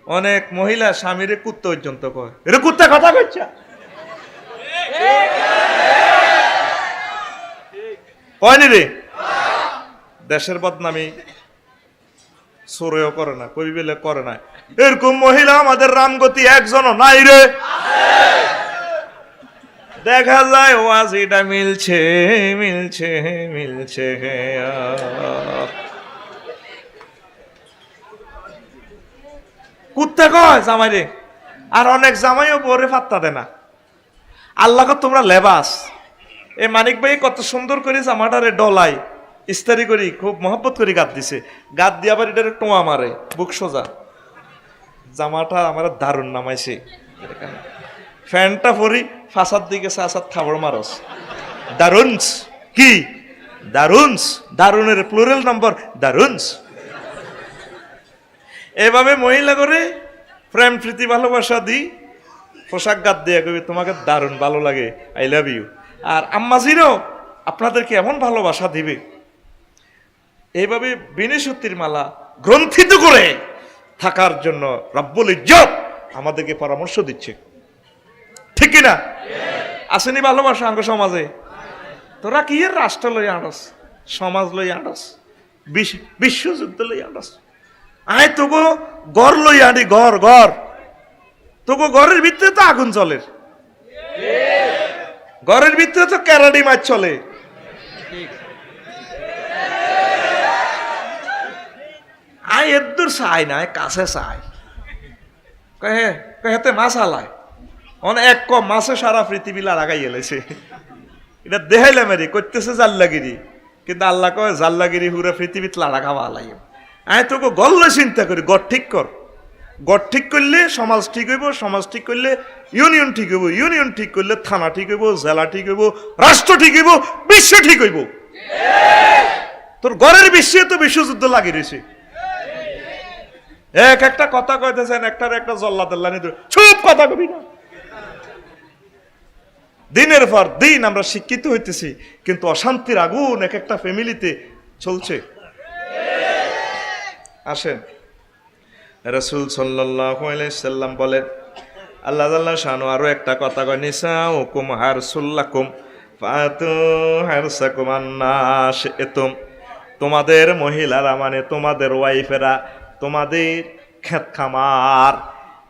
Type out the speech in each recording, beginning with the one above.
অনেক মহিলা স্বামীরে কুত্তা পর্যন্ত কয়, এরে কুত্তা কথা কইছে কয়নি রে। দেশের বদনামি সরেও করে না, কবি বেলে করে না। এরকম মহিলা আমাদের রামগতি একজনও নাই রে। দেখা যায় ওয়াজিটা মিলছে মিলছে মিলছে। কুত্তা কয় জামাই রে, আর অনেক জামাইও বরে পাত্তা দেয় না। আল্লাহ তোমরা লেবাস। এ মানিক ভাই কত সুন্দর করে জামাটারে ডলাই ইস্তারি করি, খুব মহব্বত করে গাত দিছে। গাত দিয়ে আবার এটারে টোয়া মারে বুক সোজা। জামাটা আমার দারুণ নামাইছে। ফ্যানটা পরি ফাঁসার দিকে সাসাত খাবার মারস। দারুনস কি দারুনস, দারুনের প্লুরাল নম্বর দারুনস। এভাবে মহিলা করে প্রেম প্রীতি ভালোবাসা দিই, পোশাক গাত দিয়ে কবি তোমাকে দারুণ ভালো লাগে, আই লাভ ইউ। আর আম্মাজিরও আপনাদেরকে এমন ভালোবাসা দিবে। এইভাবে বিনয় মালা গ্রন্থিত করে থাকার জন্য রব্বুল ইজ্জত আমাদেরকে পরামর্শ দিচ্ছে, ঠিক কিনা? আসেনি ভালোবাসা আঙ্গ সমাজে? তোরা কি এর রাষ্ট্র লই আনস, সমাজ লই আনস, বিশ্বযুদ্ধ লই আনস? আয় তোগো গড় লই আনি, গড় গড় তোগো ঘরের ভিতরে তো আগুন চলে, ঘরের ভিতরে তো ক্যারাডি মাছ চলে। আয় এদুর চাই না, কাছে চাই কহেতে মাছ আলায় অনেক এক কম মাছে সারা পৃথিবী লাগাই এলেছে। এটা দেখাইলাম এরি করতেছে জাল্লাগিরি, কিন্তু আল্লাহ কয় জাল্লাগিরি হুরা পৃথিবীতে লাড়া খাওয়া আলাই। আয় তোকে গল্লে চিন্তা করি, গড় ঠিক কর। গড় ঠিক করলে সমাজ ঠিক হইব, সমাজ ঠিক করলে ইউনিয়ন ঠিক হইব, ইউনিয়ন ঠিক করলে থানা ঠিক হইব, জেলা ঠিক হইব, রাষ্ট্র ঠিক হইব, বিশ্ব ঠিক হইব। তোর ঘরের বিশ্বে তো বিশ্বযুদ্ধ লাগিয়ে রয়েছে। এক একটা কথা কইতেছেন, একটার একটা জল্লা তেল্লা নিতে চুপ কথা কবি না। দিনের পর দিন আমরা শিক্ষিত হইতেছি, কিন্তু অশান্তির আগুন এক একটা ফ্যামিলিতে চলছে। আসেন, রাসূল সাল্লাল্লাহু আলাইহি সাল্লাম বলেন, আল্লাহ তাআলা শানু আরো একটা কথা কয়, নিসাউকুম হারসুল্লাকুম ফাতু হারসাকুম আন্নাস এতুম। তোমাদের মহিলারা মানে তোমাদের ওয়াইফেরা তোমাদের ক্ষেত খামার,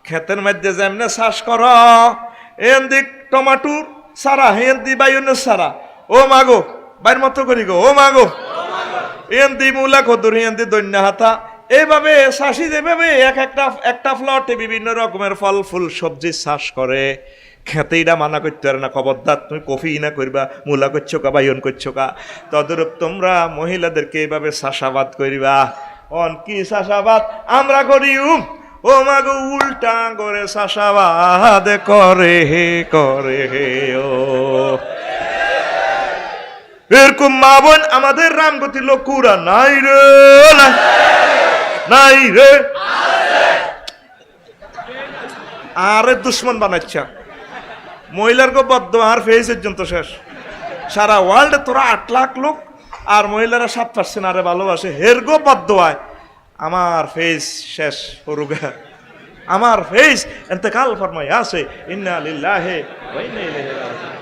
ক্ষেতের মধ্যে যেমনে চাষ কর, এন দিক টমাটোর সারা, হেন দি বাইনের সারা, ও মাগো বাইর মতো করি গো, ও মাগো এন দি মূলা কদুর, হেন দি দৈন্য হাতা। এইভাবে চাষি যেভাবে এক একটা প্লটে বিভিন্ন রকমের ফল ফুল সবজি চাষ করে, খেতে এটা মানা করতে পারে না, খবরদার তুমি কফি না করবা, মূলা করছো কা বাইন করছো কা। তদরূপ তোমরা মহিলাদেরকে এইভাবে চাষাবাদ করিবা। অন কি চাষাবাদ আমরা করি? ও মাগো উল্টা করে চাষাবাদ করে হে করে হে। ও এরকম মা বোন আমাদের রামগতি লোকুরা নাই রে, নাই রে। আরে দুশ্মন বানাচ্ছা মহিলার গো বদ্ধ আর ফেস পর্যন্ত শেষ। সারা ওয়ার্ল্ডে তোরা 8 লাখ লোক আর মহিলারা 7% আরে ভালোবাসে, হের গো বদ্ধ হয়। আমার ফেস শেষ হরুগা, আমার ফেস ইন্তেকাল ফরমাই আছে, ইন্না লিল্লাহি ওয়া ইন্না ইলাইহি রাজিউন।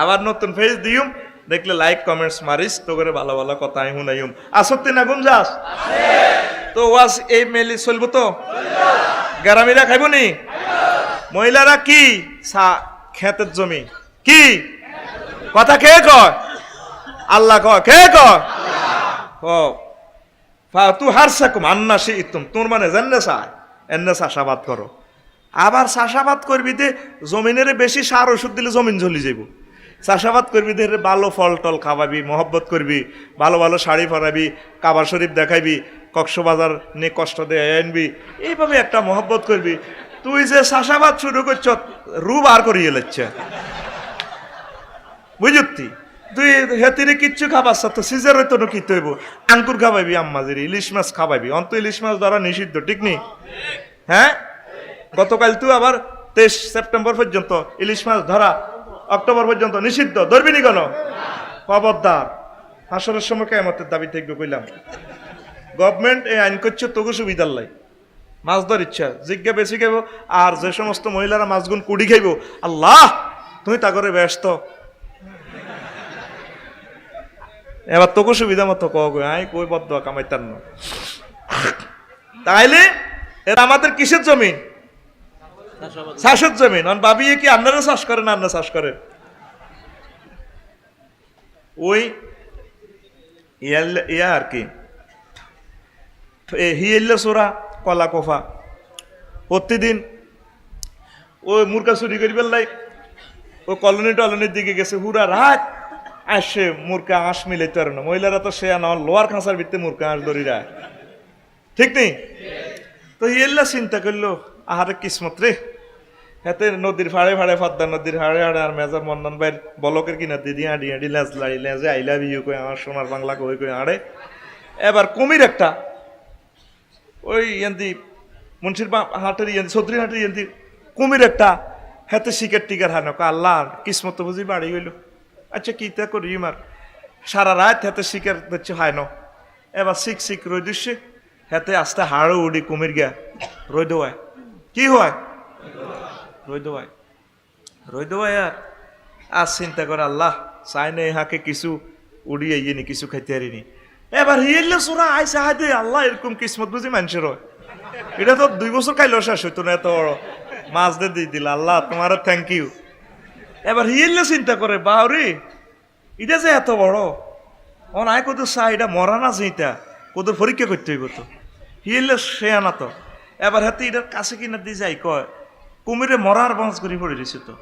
আবার নতুন ফেস দিউম, দেখলে লাইক কমেন্টস মারিস, তো করে ভালো ভালো কথা আমি শুনাইম। আসতে না গুঞ্জাস তো ওয়াজ এই মেলি চলবো তো, গ্রামীরা খাইব নি? মহিলারা কি খেতের জমি কি কথা কে কয়? আল্লাহ কয়, কে কয়? ফাতু হারসাকুম আন্নাসি ইতুম, তোর মানে জান্নে চায় এনে চাষাবাদ করো। আবার চাষাবাদ করবি দে জমিনের বেশি সার ওষুধ দিলে জমিন জ্বলি যাইব। চাষাবাদ করবি দে ভালো ফল টল খাওয়াবি, মহব্বত করবি, ভালো ভালো শাড়ি পরাবি, কাবা শরীফ দেখাইবি, কক্সবাজার নিয়ে কষ্ট দিয়ে আনবি, এইভাবে একটা মহব্বত করবি। তুই যে চাষাবাদ শুরু করছ রু বার করিয়ে লেচ্ছে, বুঝতি? তুই হেতিরে কিচ্ছু খাবার তো সিজার হইতো না, কি তৈব আঙ্কুর খাবাইবি, আম্মাজির ইলিশ মাছ খাবাইবি। অন্ত ইলিশ মাছ ধরা নিষিদ্ধ, ঠিক নি? হ্যাঁ, গতকাল তুই আবার 23 সেপ্টেম্বর পর্যন্ত ইলিশ মাছ ধরা, অক্টোবর পর্যন্ত নিষিদ্ধ। ধরবি নি কেন? খবরদার, হাসরের সময় কিয়ামতের দাবি থাকবে কইলাম। গভর্নমেন্ট এই আইন করছে তোকে সুবিধার লাই, মাছ ধর ইচ্ছা জিজ্ঞা বেশি খাইব। আর যে সমস্ত মহিলারা মাছগুন কুড়ি খাইব, আল্লাহ তুমি তা করে ব্যস্ত, এবার তোকে সুবিধা মতো আই কই বদ্ধ কামাইতার না। তাইলে এরা আমাদের কিসের জমিন? চাষের জমিন। ভাবিয়ে কি আপনারা চাষ করেন? আপনারা চাষ করেন ওই ইয়া আর কি হিয়েল্লা সোরা কলা কোফা প্রতিদিন ওই মুরগা চুরি করি পেলাই ওই কলোনি টলনির দিকে গেছে, হুরা রাত আসে মুরগা আঁশ মিলাইতে পারে না। মহিলারা তো সে না লোয়ার খাঁচার ভিতরে মুরগা আঁশ ধরি রায়, ঠিক নেই? তো হিয়েল্লা চিন্তা করলো আহারে কিসমত রে, হাতে নদীর ফাড়ে ফাড়ে পদ্মা নদীর হাড়ে হাড়ে আর মেজার মন্ডন ভাই বলকের কিনা দিদি আঁড়ি আঁড়ি লেজ লাড়ি লেজে আই লাভ ইউ কই আমার সোনার বাংলা কই কই আড়ে। এবার কুমির একটা ওই ইয়ান্দি মুন্সির হাটের ইয়ান্দি সদ্রি হাটের ইয়ান্দি কুমির একটা হাতে শিকার টিকার হানো আল্লাহ কিসমত বুঝি বাড়ি গইল। আচ্ছা কি তা করি মার সারা রাত হাতে শিকার দিচ্ছে হয় না। এবার শিখ শিখ রই দিচ্ছে হাতে আস্তে হাড়ও উড়ি কুমির গিয়া রই দেওয়ায় কি হয় রই দেওয়ায় আর চিন্তা করে আল্লাহ চাই না হাকে কিছু উড়িয়ে ইয়ে নি কিছু খাইতে হারিনি। এবার হিয়েলে সোরা আইসা হাই দে আল্লাহ এরকম কিসমত বুঝি মানুষের হয়। এটা তো 2 বছর খাইলেও শেষ হইতো না, এত বড় মাছ দিয়ে দিল আল্লাহ তোমার থ্যাংক ইউ। এবার হিয়েলে চিন্তা করে বাউরি এটা যে এত বড় আয় কত চা এটা মরা না যে এটা কত পরীক্ষা করতে হইব তো হিয়েলে সে আনা তো। এবার হাতে এটার কাছে কিনা দিয়ে যাই কয় কুমিরে মরার বাঁচ করে পড়ে দিছে তো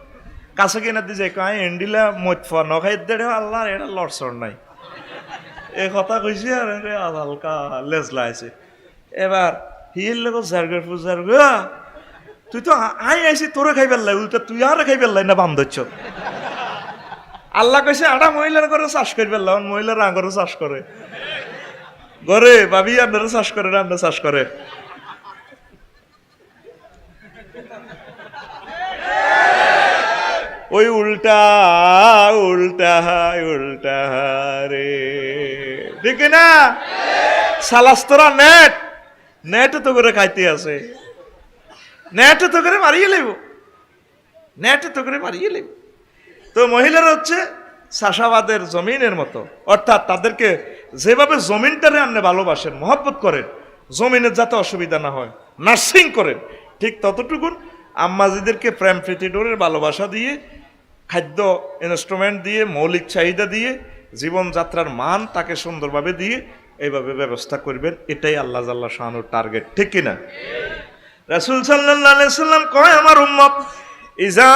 কাছে কিনা দিয়ে যাই কয় এন্ডিলা মৎফা নখাই দেড়ে আল্লাহ এটা লড়সড় নাই এ কথা কইছি আর হালকা লেজ লাইছে। এবার হিয়ের লোক জারগার পূজার গা তুই তো আইসি তোরে খাই পেলাই উল্টা তুই আর খাই পেলাই না বাম ধরছ। আল্লাহ কইছে আটা মহিলার ঘরে চাষ করি পেলাম, মহিলার আঙরে চাষ করে ঘরে ভাবি আপনারা চাষ করে না আপনারা চাষ করে। ওই উল্টা উল্টা উল্টা রে ঠিক না? সালাস্তরা নেট নেট তো করে খাইতে আছে, নেট তো করে মারিয়ে লেব, নেট তো করে মারিয়ে লেব। তো মহিলারা হচ্ছে চাষাবাদের জমিনের মতো, অর্থাৎ তাদেরকে যেভাবে জমিনটারে আপনি ভালোবাসেন মহব্বত করেন জমিনের যাতে অসুবিধা না হয় নার্সিং করেন, ঠিক ততটুকুন আম্মাজিদেরকে প্রেম প্রীতি ডোরের ভালোবাসা দিয়ে খাদ্য ইনস্ট্রুমেন্ট দিয়ে মৌলিক চাহিদা দিয়ে জীবনযাত্রার মান তাকে সুন্দরভাবে দিয়ে এইভাবে ব্যবস্থা করবেন। এটাই আল্লাহ জাল্লা শাহানুর টার্গেট, ঠিক কিনা? রাসূল সাল্লাল্লাহু আলাইহি সাল্লাম কয় আমার উম্মত ইজা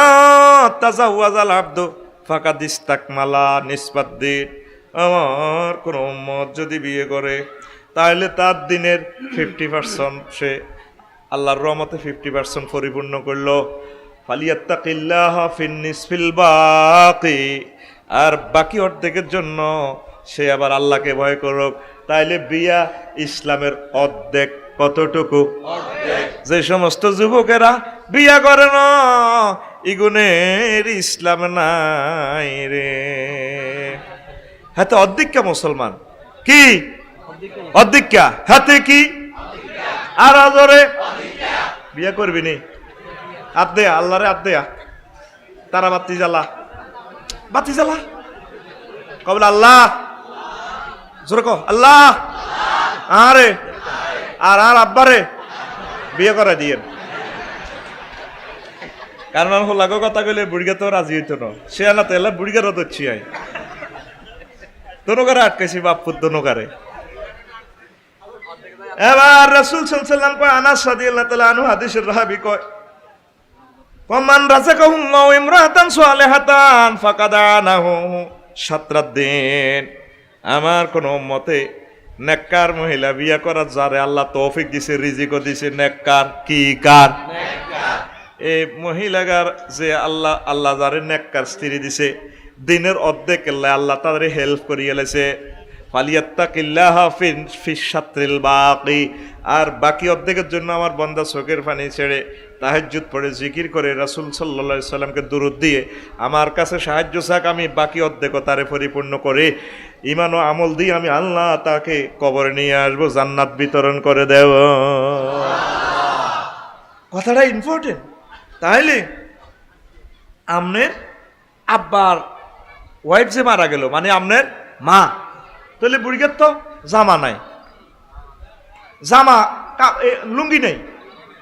তাজাওয়াজাল আবদু ফাকাদ ইস্তাকমালা নিসবাদ্দিন, আমার কোন উম্মত যদি বিয়ে করে তাহলে তার দিনের 50% সে আল্লাহর রহমতে 50% পরিপূর্ণ করলো। ফালিয়াত্তাকিল্লাহ ফিন নিসফিল বাকি, আর বাকি অর্ধেকের জন্য সে আবার আল্লাহকে ভয় করুক। তাইলে বিয়া ইসলামের অর্ধেক। কতটুকু? যে সমস্ত যুবকেরা বিয়া করে না ইগুনের ইসলাম নাই রে। হাতে অর্ধেকা মুসলমান কি অর্ধেকা হাতে কি আর আজরে বিয়া করবি নি হাত দেয়া আল্লাহরে হাত দেয়া তারা বাতি জ্বালা বাতি জ্বালা কবল আল্লাহ জোরে কো আল্লাহ আরে আর আর আব্বারে বিয়ে করে দিয়ে। কারণ হলাগো কথা কইলে বুড়িগা তো রাজি হইতো না, সে আনা তেলা বুড়িগারও ধরছি আই দোনোকারে আটকাইছি বাপুর দোনোকারে। এবার রাসূল সাল্লাল্লাহু আলাইহি ওয়াসাল্লাম কয় আনাস রাদিয়াল্লাহু তাআলা আনহু হাদিসের রাহাবি কয় ওমান রাযাকাহুল্লাহু ইমরাতান সালিহাতান ফাকাদ আনাহু শাতরাদ্দিন, আমার কোন উম্মতে নেককার মহিলা বিয়া করার যারে আল্লাহ তৌফিক দিছে রিজিকও দিছে নেককার কি কার নেককার, এই মহিলাগার যে আল্লাহ আল্লাহ যারে নেককার স্ত্রী দিছে দিনের অর্ধেক আল্লাহ তাদের হেল্প করিয়ে লেছে। ফালিয়াত্তাকিল্লাহ ফিস শাত্রিল বাকি, আর বাকি অর্ধেকের জন্য আমার বান্দা চোখের পানি ছেড়ে তাহাজ্জুদ পড়ে জিকির করে রাসূল সাল্লাল্লাহু আলাইহি সাল্লামকে দুরূদ দিয়ে আমার কাছে সাহায্য চাক, আমি বাকি অর্ধেকও তারে পরিপূর্ণ করে ঈমান ও আমল দিয়ে আমি আল্লাহ তাকে কবরে নিয়ে আসবো, জান্নাত বিতরণ করে দেব। কথাটা ইম্পর্টেন্ট। তাইলে আমনের আব্বার ওয়াইফ যে মারা গেল, মানে আমনের মা, তাহলে বুড়িগের তো জামা নাই, জামা লুঙ্গি নেই।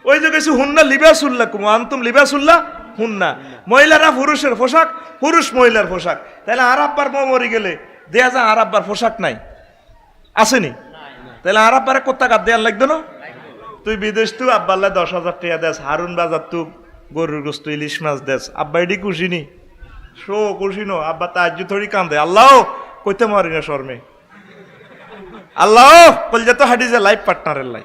ওই যে গেছি হুন্না লিবাসুল্লাহ কুম আনতুম লিবাসুল্লাহ হুন্না, মহিলারা পুরুষের পোশাক, পুরুষ মহিলার পোশাক। তাহলে আর আব্বার বউ মরে গেলে দেয়া যায় আর আব্বার পোশাক নাই, আসেনি? তাহলে আর আব্বারে কোথা কাট দেওয়ার লাগতো না? তুই বিদেশ তু আব্বাল্লা 10,000 টাকা দেস, হারুন বাজার তু গরুর গোস্ত ইলিশ মাছ দেস, আব্বা এটি খুশি নি? শো খুশি নো? আব্বা তাজ্জু থরি কান্দে, আল্লাহ কইতে মারি না শর্মে, আল্লাহ কলজা তো হাঁটি যে লাইফ পার্টনারের লাই।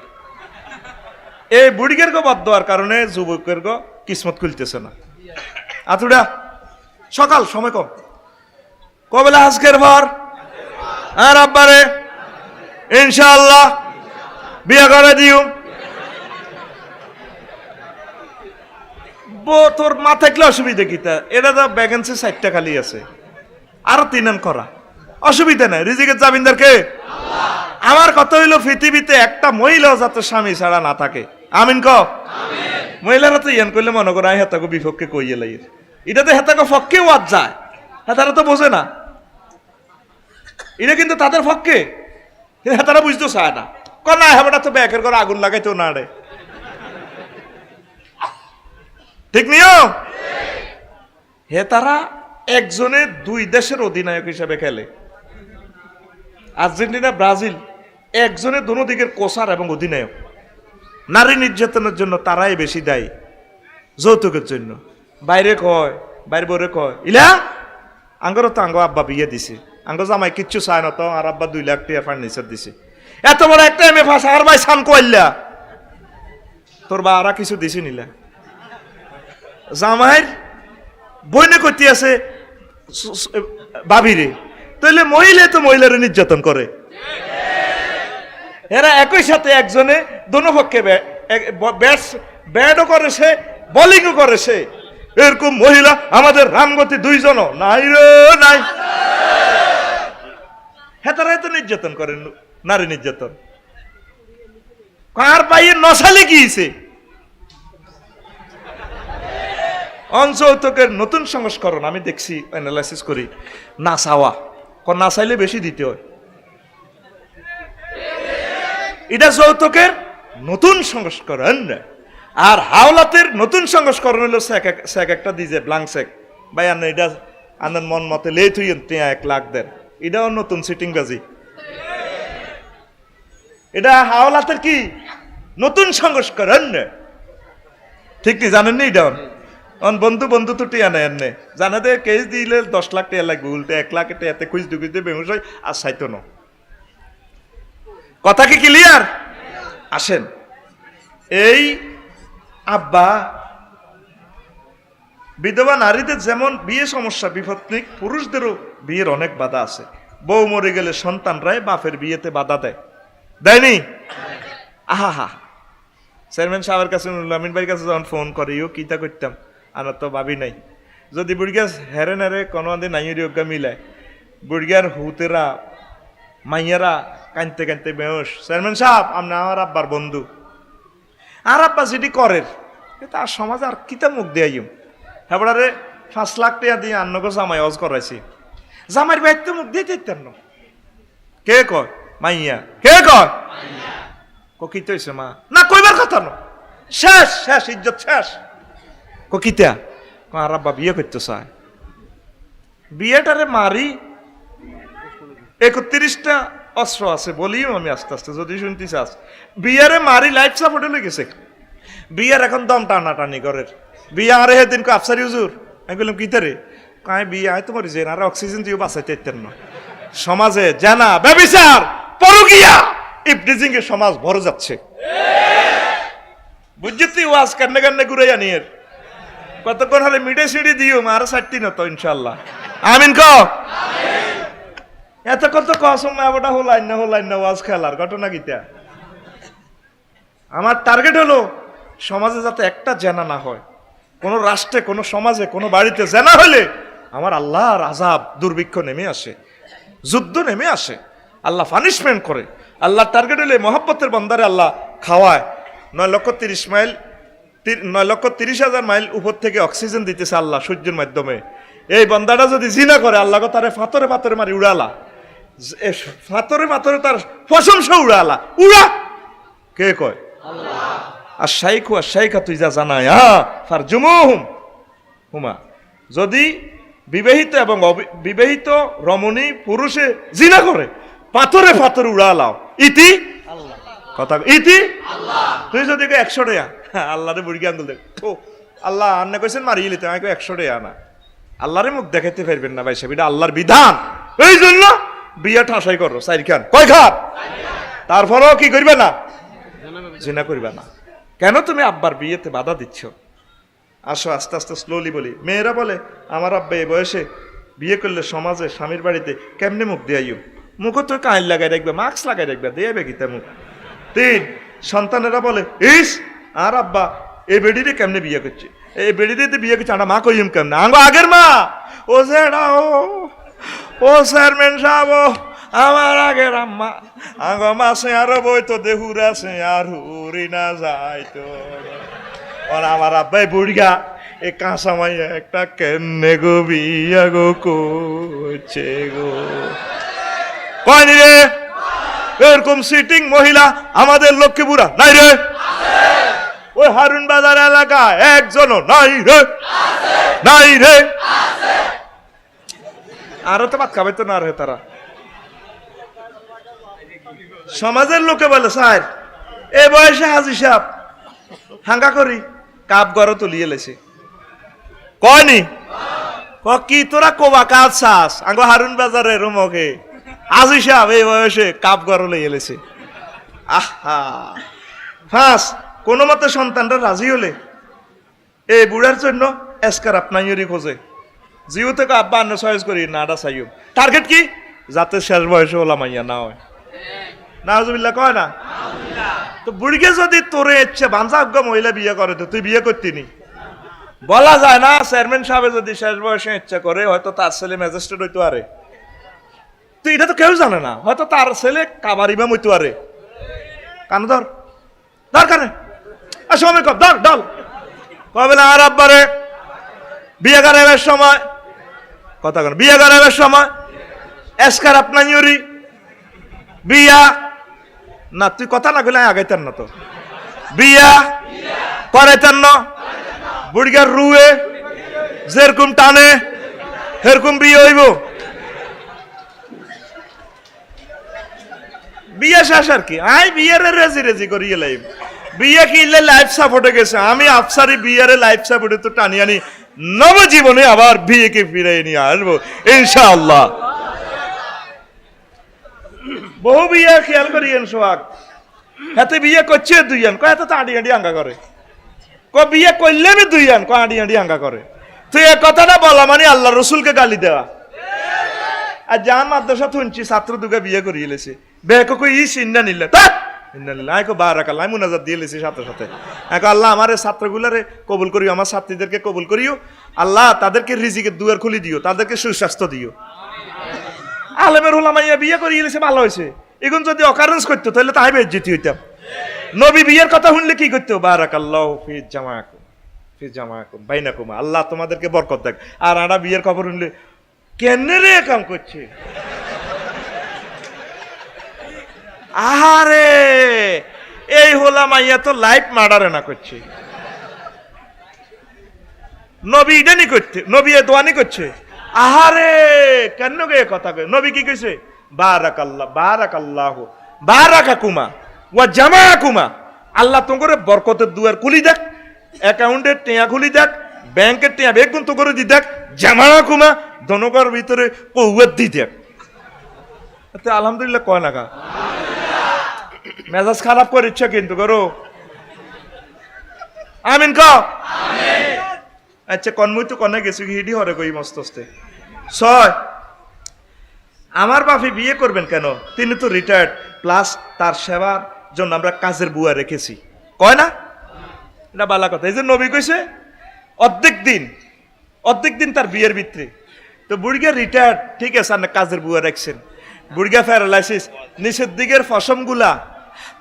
এই বুড়িগের গো বাদ দেওয়ার কারণে যুবকের গো কিসমত খুলতেছে না। আতুডা সকাল সময় কম, কবেলা আজকের ভর আর আব্বারে ইনশাআল্লাহ বিয়ে করে দিও। তোর মা থাকলে অসুবিধা কিতা? এটা তো ভ্যাকেন্সি 60টা খালি আছে, আরো 3 করা, অসুবিধা নাই। রিজিকের জামিনদার কে? আমার কথা হইলো পৃথিবীতে একটা মহিলাও যাতে স্বামী ছাড়া না থাকে। আমিন ক। মহিলারা তো ইয়ান করলে মনে করে হেতাকে বিপক্ষে কইয়ে লাই, এটা তো হেতাকে পক্ষে ওয়াজ যায়, হেতারা তো বোঝে না, এটা কিন্তু তাদের পক্ষে, হেতারা বুঝতে চায় না। না হেবাটা তো ব্যাকের করে আগুন লাগাইতেও না রে, ঠিক নিও। হে তারা একজনে 2 দেশের অধিনায়ক হিসেবে খেলে, আর্জেন্টিনা ব্রাজিল, একজনে দোনো দিকের কোচার এবং অধিনায়ক। নারী নির্যাতনের জন্য তারাই বেশি দায়ী, যৌতুকের জন্য। বাইরে কয়, বাইরে বরে কয় ইলা আঙ্গরও তো আঙ্গ আব্বা বিয়ে দিছে, আঙ্গ জামাই কিচ্ছু চায় না তো, আর আব্বা 2 লাখ টাকা ফার্নিচার দিছে। এত বড় একটা এমএ পাস, আর ভাই সান কইলা তোর বা আর কিছু দিছি নিলা। জামাইর বইনে করতে আছে ভাবিরে, তাহলে মহিলা তো মহিলার নির্যাতন করে। এরা একই সাথে একজনে দোনো পক্ষে ব্যাটও করেছে, বোলিংও করেছে। এরকম মহিলা আমাদের রামগতি 2 জন নাই রে নাই। হেতারা তো নির্যাতন করেন, নারী নির্যাতন। কার পাইয়ে নসালে গিয়েছে। অঞ্চৌতকের নতুন সংস্করণ আমি দেখছি, অ্যানালাইসিস করি, না চাওয়া, না চাইলে বেশি দিতে হয়। এটা যৌতুকের নতুন সংস্করণ। আর হাওলাতের নতুন সংস্করণ হলো চেক একটা দিছে, ব্লাঙ্ক চেক, ভাই আন এটা আনন্দ মন মতে লে থুই 1 লাখ দেন, এটাও নতুন সিটিং বাজি। এটা হাওলাতের কি নতুন সংস্করণ, ঠিক নি? জানেন নি? এটা বন্ধু বন্ধু তো টিয়া নেয় এনে জানা দে, কেস দিলে 10 লাখ টাকা লাগবে, উল্টে 1 লাখ টাকাতে খুঁজ ঢুকিতে বেহুশ হয় আর চাইতো না। কথা কি ক্লিয়ার? আসেন, এই আব্বা বিধবা নারীদের যেমন বিয়ে সমস্যা বিপত্নিক, পুরুষদেরও বিয়ের অনেক বাধা আছে। বউ মরে গেলে সন্তানরাই বাপের বিয়েতে বাধা দেয়, দেয়নি? আহা হা, চেয়ারম্যান সাহেবের কাছে, আমিন ভাইয়ের কাছে যখন ফোন করে, ইও কিতা করতাম, আনার তো ভাবি নাই। যদি বুড়িয়া হেরে নেরে কোনো নাই অজ্ঞা মিলায়, বুড়িয়ার হুতেরা মাইয়ারা কানতে কানতে বেহস, চেয়ারম্যান সাহেব আপনি আমার আব্বার বন্ধু, আর আব্বা যেটি করের তার সমাজ আর কিতা মুখ দেয়াইম। হেবড়ারে 5 লাখ টাকা দিয়ে আন্নগো জামাই অজ করাইছি, জামাইয়ের বাইর তো মুখ দিয়ে দিতেন না। কে কয়? মাইয়া। কে কয়? কিতে হয়েছে মা? না কইবার কথা না, শেষ শেষ ইজ্জত শেষ। কিতা? আর আব্বা বিয়ে করতে চায়, বিয়েটারে মারি 31টা অস্ত্র আছে বলিও আমি আস্তে আস্তে, যদি শুনতে চাস বিয়ারে মারি লাইফ সাপোর্টে লেগেছে। বিয়ার এখন দম টানাটানি করের, বিয়া আরে হেদিন আফসারি হুজুর, আমি বললাম কিতারে? কায় বিয়ে আয় তোমার যে আর অক্সিজেন দিয়ে বাঁচাইতে ইতেন না। সমাজে জানা ব্যভিচার পরকিয়া ইবটিজিং এর সমাজ ভরে যাচ্ছে, বুঝছি? ওয়াজ কান্নে কান্নে ঘুরে জানিয়ে কতক্ষণ হলে মিটে সিঁড়ি দিও আর 60 না তো ইনশাল্লাহ। আমিন ক। এত কত কসময় আবার হলাইন না ওয়াজ খেলার ঘটনা গীতা। আমার টার্গেট হলো সমাজে যাতে একটা জেনা না হয়, কোন রাষ্ট্রে, কোন সমাজে, কোন বাড়িতে জেনা হলে আমার আল্লাহর আযাব দুর্ভিক্ষ নেমে আসে, যুদ্ধ নেমে আসে, আল্লাহ পানিশমেন্ট করে। আল্লাহ টার্গেট হলে মহব্বতের বান্দারে আল্লাহ খাওয়ায়। 9 লক্ষ 30 মাইল 9,30,000 মাইল উপর থেকে অক্সিজেন দিতেছে আল্লাহ সূর্যের মাধ্যমে। এই বান্দাটা যদি জিনা করে আল্লাহ তারে ফাতরে ফাতরে মারি উড়ালা, ফাতরে ফাতরে তার প্রশংসা উড়ালা, উড়া কে কয়? আর শাইখু আর শাইখা তুই যা জানায় ফারজুমুহুম হুমা, যদি বিবাহিত এবং বিবাহিত রমণী পুরুষে জিনা করে পাথরে পাথরে উড়ালাও, ইতি কথা ইতি তুই যদি 100 টাকা আল্লাহরে বুড়ি আঙ্গুল দেখ আল্লাহ আন্না কইছেন মারিয়ে লিতে, আমি 100 টাকা না, আল্লাহরে মুখ দেখাইতে পারবেন না ভাই সাহেব, এটা আল্লাহর বিধান। এই জন্য বিয়ে ঠাসাই করো চার খান কয় খান, তারপরেও কি করবে না? জিনা করবে না। কেন তুমি আব্বার বিয়েতে বাধা দিচ্ছ? আসো আস্তে আস্তে স্লোলি বলি। মেয়েরা বলে আমার আব্বা এই বয়সে বিয়ে করলে সমাজে স্বামীর বাড়িতে কেমনে মুখ দিয়াইও, মুখও তো কাইল লাগাই রাখবে, মাস্ক লাগাই রাখবে, দেবে কি তেমন। 3 সন্তানেরা বলে ইস আর আব্বা এই বেডিতে কেমনে বিয়ে করছে, এই বেডিতে বিয়ে করছে আমরা মা কইম কেমনে, আঙ্গো আগের মা ও সেটা ও চেয়ারম্যান সাহেব আমার আগের আম্মা আঙ্গো মাসে আরো বই তো দেহুর আছে আর হুরি না যায় তো আমার আব্বাই বুড়িয়া এ কাঁচা মাইয়া একটা কেমনে গো বিয়া গো করছে গো কয়নি রে? এরকম সিটিং মহিলা আমাদের লক্ষ্মীপুরা নাই রে? ওই হারুন বাজার এলাকা একজনও নাই রে? নাই রে? আরো তো বাদ খাবে তো না রে তারা। সমাজের লোকে বলে স্যার এ বয়সে হাজি সাহেব হাঙ্গা করি কাপ গড় তুলিয়ে লেছে কয়নি কি তোরা কোবা কাজ চাস আঙ্গো হারুন বাজারে রুমকে হাজি সাহেব এই বয়সে কাপ গড় লইয়ে লেছে। আহা ফাঁস কোনো মতে সন্তানরা রাজি হলে এই বুড়ার জন্য এসকার আপনাইরি খোঁজে জিও থেকে আব্বা আন্ন চয়েস করি নাডা চাইও টার্গেট কি যাতে শেষ বয়সে ওলা মাইয়া না হয়। নাউজুবিল্লাহ কয় না? তো বুড়িকে যদি তোরে ইচ্ছে বাঞ্জাজ্ঞ মহিলা বিয়ে করে তো তুই বিয়ে করতিনি? বলা যায় না চেয়ারম্যান সাহেব যদি শেষ বয়সে ইচ্ছা করে হয়তো তার ছেলে ম্যাজিস্ট্রেট হইতে পারে, তো এটা তো কেউ জানে না, হয়তো তার ছেলে কাবার ইমাম হইতে পারে। কান ধর দরকার সময় কব ধর ডল কবে না আর আব্বারে বিয়ে করাবার সময় কথা কেন বিয়ে করাবার সময় এসকার আপনার বিয়া না তুই কথা না গেলে আগাইতেন না তো বিয়া করাইতেন না বুড়িগার রুয়ে যেরকম টানে সেরকম বিয়ে হইব। বিয়ে শেষ আর কি আই বিয়ের রেজি রেজি করিয়ে লাইব বিয়ে কিনলে লাইফ সাপোর্টে গেছে আমি আফসারি বিয়ারে লাইফ সাপোর্টে তো টানি আনি নবজীবনে আবার বিয়েকে ফিরে নিয়ে আসবো ইনশাআল্লাহ। বহু বিয়ে খেয়াল করিয়েন সোহাগ হাতে বিয়ে করছে দুইজন কয় এত তো আড়ি আড়ি আঙ্গা করে ক বিয়ে করলে আমি দুইজন ক আড়ি আড়ি আঙ্গা করে। তুই এ কথাটা বলা মানে আল্লাহ রসুলকে গালি দেওয়া। আর যার মাদ্রাসা শুনছি ছাত্র দুগে বিয়ে করিয়ে লেছে বেকো কই ই সিন্না নিলে বারাকাল্লাহ আমি মুনাজাত দিয়ে লেছি সাথে সাথে আল্লাহ আমার ছাত্রগুলারে কবুল করিও আমার ছাত্রীদেরকে কবুল করিও আল্লাহ তাদেরকে রিজিকের দুয়ার খুলি দিও তাদেরকে সুস্বাস্থ্য দিও। আলেমের ওলামাইয়া বিয়ে করিয়ে লেছে ভালো হয়েছে এখন যদি অকারেন্স করতো তাহলে তাই বেজ্জতি হইতাম। নবী বিয়ের কথা শুনলে কি করতো বারাকাল্লাহ ফি জামাকুম বাইনাকুম আল্লাহ তোমাদেরকে বরকত দেখ। আর আড়া বিয়ের খবর শুনলে কেন রে কাম করছে আহারে এই হোলা মাইয়া তো লাইফ মার্ডারে না করছে নবী ইডানি করছে নবী এ দোয়ানি করছে আহারে কেন গে কথা কয় নবী কি কইছে বারাকাল্লাহ বারাকাল্লাহ বারাকাকুমা ওয়া জামাকুমা আল্লাহ তোমারে বরকতের দুয়ার খুলি দেখ অ্যাকাউন্টের টিয়া খুলি দেখ ব্যাংকের টিয়া বেগুন তো করে দি দেখ জামাকুমা দনকার ভিতরে কৌয়াত দি দেখ। আলহামদুলিল্লাহ কয় না কা মেজাজ খারাপ করে ইচ্ছা কিন্তু করো আমিন ক আচ্ছা কনমুই তো কনে গেছি হিডি হরে কই মস্তস্তে 6 আমার বাপি বিয়ে করবেন কেন তিনি তো রিটায়ার্ড প্লাস তার সেবার জন্য আমরা কাজের বুয়া রেখেছি কয় না এটা বালা কথা। এই যে নবী কইছে অর্ধেক দিন তার বিয়ের ভিতরে তো বুড়িগা রিটায়ার্ড ঠিক আছে আপনি কাজের বুয়া রাখছেন বুড়িগা প্যারালাইসিস নিচের দিকের ফসমগুলা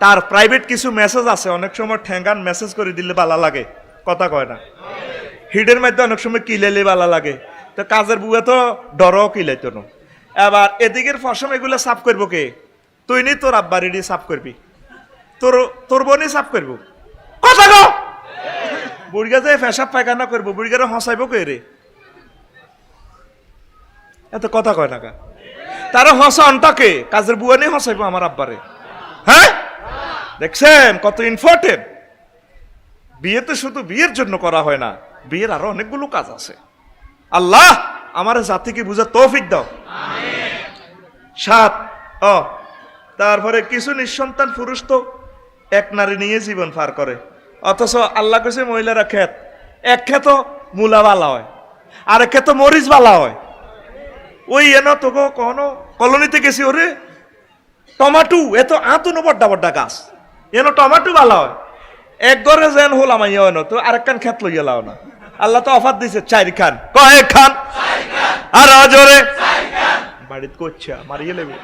তার প্রাইভেট কিছু মেসেজ আছে অনেক সময় ঠ্যাঙ্গান মেসেজ করে দিলে ভালো লাগে কথা কয় না। হিডের মধ্যে অনেক সময় কিলাইলে ভালো লাগে, তো কাজের বুয়া তো ডরও কিলাইতো না। এবার এদিকের ফসম এগুলো সাফ করবো কে? তুই নি তোর আব্বা রেডি সাফ করবি, তোর বোনই সাফ করবো। কথা গো বুড়িগা যে পেশাব পায়খানা করবো, বুড়িগারে হসাইবো কে রে? এত কথা কয় না কা? তারা হসা অনটাকে কাজের বুয়া নেই হসাইবো আমার আব্বারে। হ্যাঁ দেখছেন কত ইম্পর্টেন্ট। বিয়ে তো শুধু বিয়ের জন্য করা হয় না, বিয়ের আরো অনেকগুলো কাজ আছে। আল্লাহ আমার জাতিকে বুঝার তৌফিক দাও। 7 তারপরে কিছু নিঃসন্তান পুরুষ তো এক নারী নিয়ে জীবন পার করে, অথচ আল্লাহ কইছে মহিলারা ক্ষেত, এক ক্ষেত মূলা বালা হয়, আর এক ক্ষেত মরিচ বালা হয়। ওই এনো তোকে কোনো কলোনিতে গেছি, ওরে টমাটো এত আতুনো বড্ডা বড্ডা গাছ, এনো টমাটো বালা হয়। এক ঘরে যেন হল আমাইয়া হয় না, তো আরেক খান ক্ষেত লইয়া লাও না। আল্লাহ তো অফার দিছে 4 খান, কয়েক খান আর জোরে বাড়িতে করছে মারিয়ে লেবে।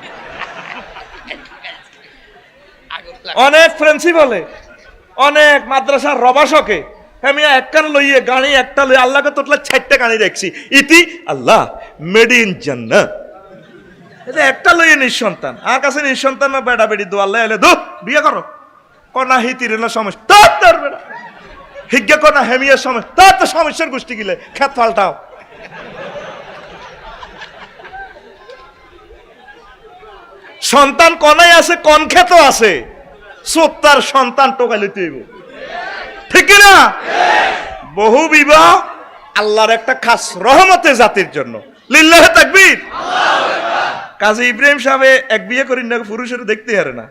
অনেক প্রিন্সিপালে অনেক মাদ্রাসার রবাসকে হ্যাঁ এক কান লইয়ে গাড়ি একটা লই আল্লাহকে তোটলা 4টা গাড়ি দেখছি, ইতি আল্লাহ মেড ইন জান্নাত। এটা একটা লইয়ে নিঃসন্তান, আর কাছে নিঃসন্তান না বেড়া বেড়ি দো আল্লাহ এলে দো বিয়ে করো কনা হিতির না সমস্যা তোর বেড়া হিজ্ঞা কনা হেমিয়ার সমস্যা তোর তো সমস্যার গোষ্ঠী গিলে খেত ফালটাও। সন্তান কনাই আছে, কন খেত আছে, সত্তার সন্তান টোকাইলে তুইব, ঠিক না? বহু বিবাহ আল্লাহর একটা খাস রহমতে জাতির জন্য। লিল্লাহে তাকবীর। কাজী ইব্রাহিম সাহেব এক বিয়ে করি না, পুরুষের দেখতে হারে না,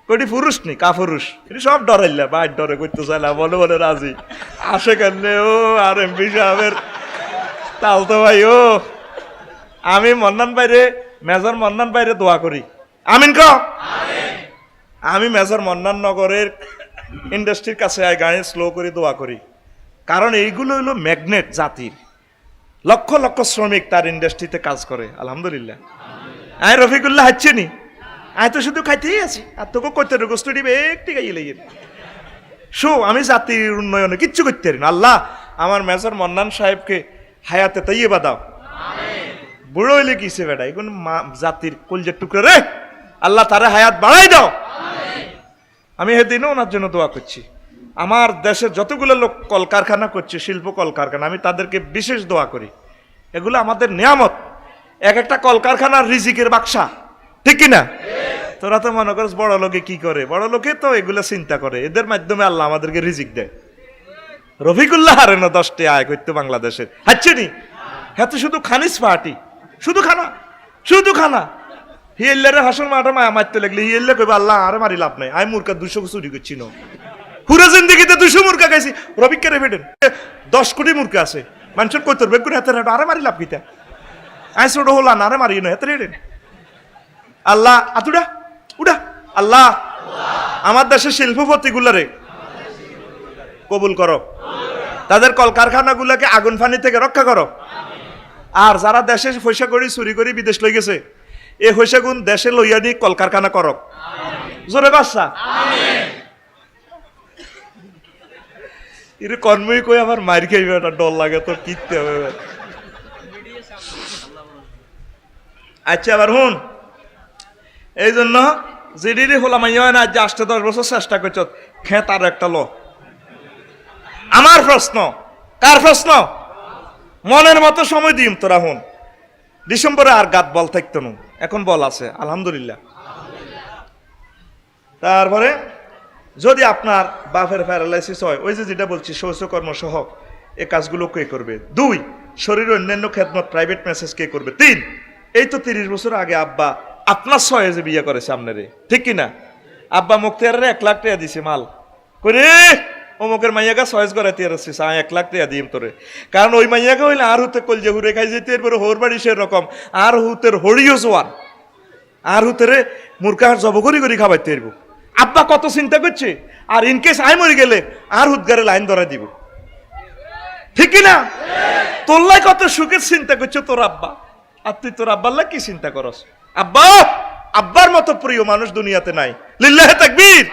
কটি পুরুষ নি কাপুরুষ, সব ডরাইলা বাইর ডরে করতে চাইলা, বলে বলে রাজি আসে কেন ও আর এমপি সাহেবের তাল তো ভাই ও। আমি মন্নান বাইরে মেজর মন্নান বাইরে দোয়া করি, আমিন ক। আমি মেজর মন্নান নগরের ইন্ডাস্ট্রির কাছে গাড়ি স্লো করে দোয়া করি, কারণ এইগুলো হলো ম্যাগনেট জাতির। লক্ষ লক্ষ শ্রমিক তার ইন্ডাস্ট্রিতে কাজ করে, আলহামদুলিল্লাহ। আয় রফিকুল্লাহ হাচ্ছে নি, আয় তো শুধু খাইতেই আছি, আর তোকে করতে গোস্ত দিবে একটি গাইয়ে লেগে শো। আমি জাতির উন্নয়নে কিচ্ছু করতে পারি না। আল্লাহ আমার মেজর মন্নান সাহেবকে হায়াতে তাইয়ে বাদাও, বুড়ো হইলে কিসে বেটা, এখন জাতির কলজের টুকরো রে, আল্লাহ তারে হায়াত বাড়াই দাও। আমি সেদিনও ওনার জন্য দোয়া করছি। আমার দেশের যতগুলো লোক কলকারখানা করছে, শিল্প কলকারখানা, আমি তাদেরকে বিশেষ দোয়া করি। এগুলো আমাদের নিয়ামত, এক একটা কলকারখানার রিজিকের বাক্সা, ঠিক কিনা? তোরা তো মনে করিস বড় লোকে কি করে, বড় লোকে তো এগুলো চিন্তা করে, এদের মাধ্যমে আল্লাহ আমাদেরকে রিজিক দেয়। রফিকুল্লাহ হারে না 10টা আয় করতে বাংলাদেশের, হাচ্ছে নি? হ্যাঁ তো শুধু খানিস পার্টি, শুধু খানা, শুধু খানা। হিয়েল্লারে হাসন মাঠে মায়া মারতে লাগলে হিয়েল্লা কইবা আল্লাহ আরে মারি লাভ নাই, আমি মুরগা 200 চুরি করছি না, পুরো জিন্দগিতে 200 মুরগা খাইছি। রবিককে রেবেডেন 10 কোটি মুরগা আছে, মানুষের কইতর বেগুন হাতে আরে মারি লাভ কিতা, আই ছোট হল না আরে মারি না হাতে রেডেন। আল্লাহ আতুডা উডা, আল্লাহ আমার দেশের শিল্পপতি গুলারে কবুল করো, তাদের কলকারখানা গুলাকে আগুন ফানি থেকে রক্ষা করো। আর যারা দেশে পয়সা করি চুরি করি বিদেশ লই গেছে, এই পয়সা গুণ দেশে লইয়া নি কলকারখানা করক, জোরে বাচ্চা এর কর্মই কই আমার মার খাইবে, একটা ডর লাগে তো কিনতে হবে। আচ্ছা আবার হুন, এই জন্য যেদিনই হলাম না যে 8-10 বছর চেষ্টা করছ খেত আর একটা ল। আমার প্রশ্ন, কার প্রশ্ন? মনের মতো সময় দিম তোরা হুন, ডিসেম্বরে আর গাত বল থাকতো না, এখন বল আছে আলহামদুলিল্লাহ। তারপরে যদি আপনার বাপের প্যারালাইসিস হয়, ওই যে যেটা বলছি শৌচকর্ম সহ এই কাজগুলো কে করবে? 2 শরীরের অন্যান্য খেদমত প্রাইভেট মেসেজ কে করবে? 3 এই তো 30 বছর আগে আব্বা আপনার 6 যে বিয়ে করেছে আপনারে, ঠিক কিনা? আব্বা মুক্তিয়ারে 1 লাখ টাকা দিছে মাল করে, অমুকের মাইয়াকে 6 করাইতে আসছে 1 লাখ টাকা দিম তোরে, কারণ ওই মাইয়াকে হইলে আর হুতে কলজে হুরে খাই যেতে, এরপরে হোর বাড়ি সেরকম আর হুতের হরিও জোয়ার, আর হুতেরে মুরকার জব করি করি খাবাইতে পারবো। আব্বা কত চিন্তা করছে, আর ইনকেস আই মরে গেলে আর হুদগারে লাইন ধরা দিব, ঠিক কিনা? তোল্লাই কত সুখের চিন্তা করছো তোর আব্বা, আর তুই তোর আব্বার কি চিন্তা করস? আব্বা আব্বার মতো প্রিয় মানুষ দুনিয়াতে নাই, লিল্লাহে তাকবীর।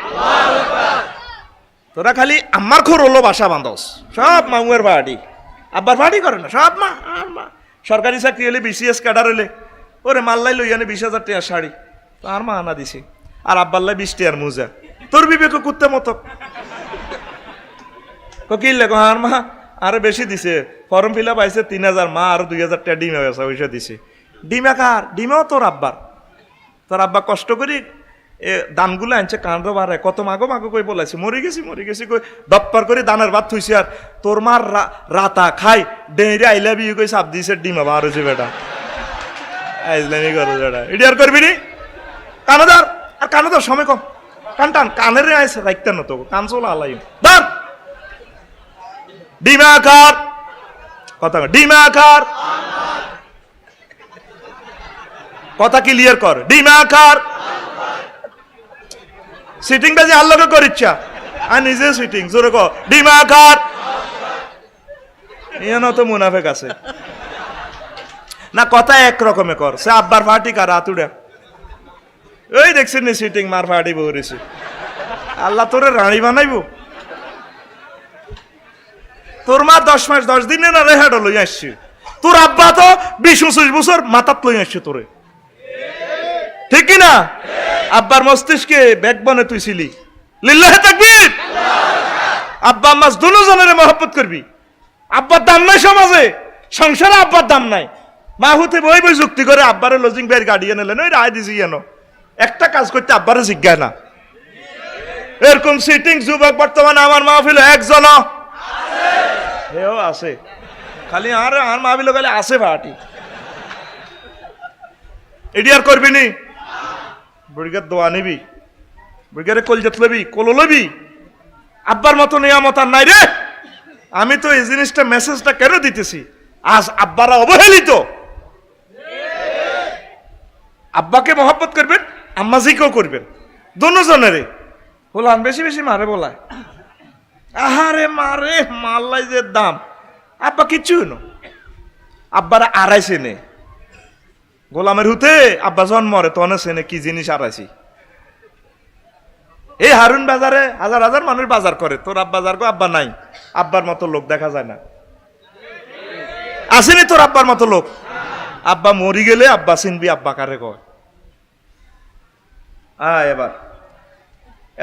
তো তোরা খালি আমার খোর হলো বাসা বান্ধস, সব মামুয়ের বাড়ি, আব্বার বাড়ি করে না, সব মা আর মা। সরকারি চাকরি হলে বিসিএস ক্যাডার হলে ওরে মাল্লাই লই আনে 20,000 টাকা শাড়ি, আর মা আনা দিছে, আর আব্বাল্লাই 20 টাকার মোজা। তোর বিবেক কুত্তে মতো কি লেখো, আর মা আরো বেশি দিছে, ফর্ম ফিল আপ আইছে 3,000, মা আরো 2,000 টাকা ডিমে পয়সা দিছে। ডিমা কার? ডিমেও তোর আব্বার। তোর আব্বা কষ্ট করি দানগুলো আনছে, কান্দ বাড়ে, কত মাগো মাগো কই বলাইছে, মরে গেছি কই দপ্পার করে দানের ভাত থুইছে, আর তোর মার রাতা খাই ডেঁড়ে আইলা বিয়ে কই সাপ দিছে, ডিমা বার হয়েছে বেটা, আইজলামি করো বেটা, এটি আর করবি নি। কানাদার আর কানাদার সময় কম, কান টান কানের আইসে রাখতেন না তো, কান চলো আলাই ধর। ডিমা কার কথা, ডিমা কার কথা ক্লিয়ার কর, ডিমা কার সিটিং বাজে আল্লাহকে করিচ্ছা, আর নিজে সিটিং জোরে কর, ডিমা কার। ইয়ানো তো মুনাফেক আছে না, কথা এক রকমে কর। সে আব্বার ফাটি কার আতুড়া, ওই দেখছেন নি সিটিং মার ফাটি বহরেছে, আল্লাহ তোরে রানী বানাইব। তোর মা 10 মাস 10 দিনে না রেহাটা লই আসছে, তোর আব্বা তো 20-25 বছর মাথাত লই আসছে তোরে, ঠিক কি না? আব্বার মস্তিষ্কে ব্যাকবনে তুই ছিলি, লিল্লাহে তাকবীর। আব্বা আম্মা দুজনের মহব্বত করবি। আব্বার দাম নাই সমাজে, সংসারে আব্বার দাম নাই। মা হতে বই বই যুক্তি করে আব্বারে লজিং বাইর গাড়িয়ে নিলেন, ওই রায় দিছি কেন, একটা কাজ করতে আব্বারে জিজ্ঞায় না। এরকম সিটিং যুবক বর্তমানে আমার মাহফিল একজন হেও আছে, খালি আর মাহফিল খালি আছে ভাটি, এটি আর করবি নি। বুড়িগার দোয়া নিবি, বুড়িগারে কলজাত লবি, কোলো লবি। আব্বার মতো নিয়ামত আর নাই রে। আমি তো এই জিনিসটা মেসেজটা কেন দিতেছি, আজ আব্বারা অবহেলিত। আব্বাকে মহব্বত করবেন, আম্মাজিকেও করবেন, দুজনেরে। বলান বেশি বেশি মারে বলায়, আহারে মারে মাল্লাই যে দাম। আব্বা কিচ্ছু না, আব্বারা আড়াইছে নে গোলামের হুতে, আব্বা জন্মরে তনে সেনে কি জিনিস আড়াইছি। এই হারুন বাজারে হাজার হাজার মানুষ বাজার করে, তোর আব্বা বাজার গো আব্বা নাই, আব্বার মতো লোক দেখা যায় না। আসেনি তোর আব্বার মতো লোক? আব্বা মরি গেলে আব্বা চিনবি আব্বা কারে কয়। এবার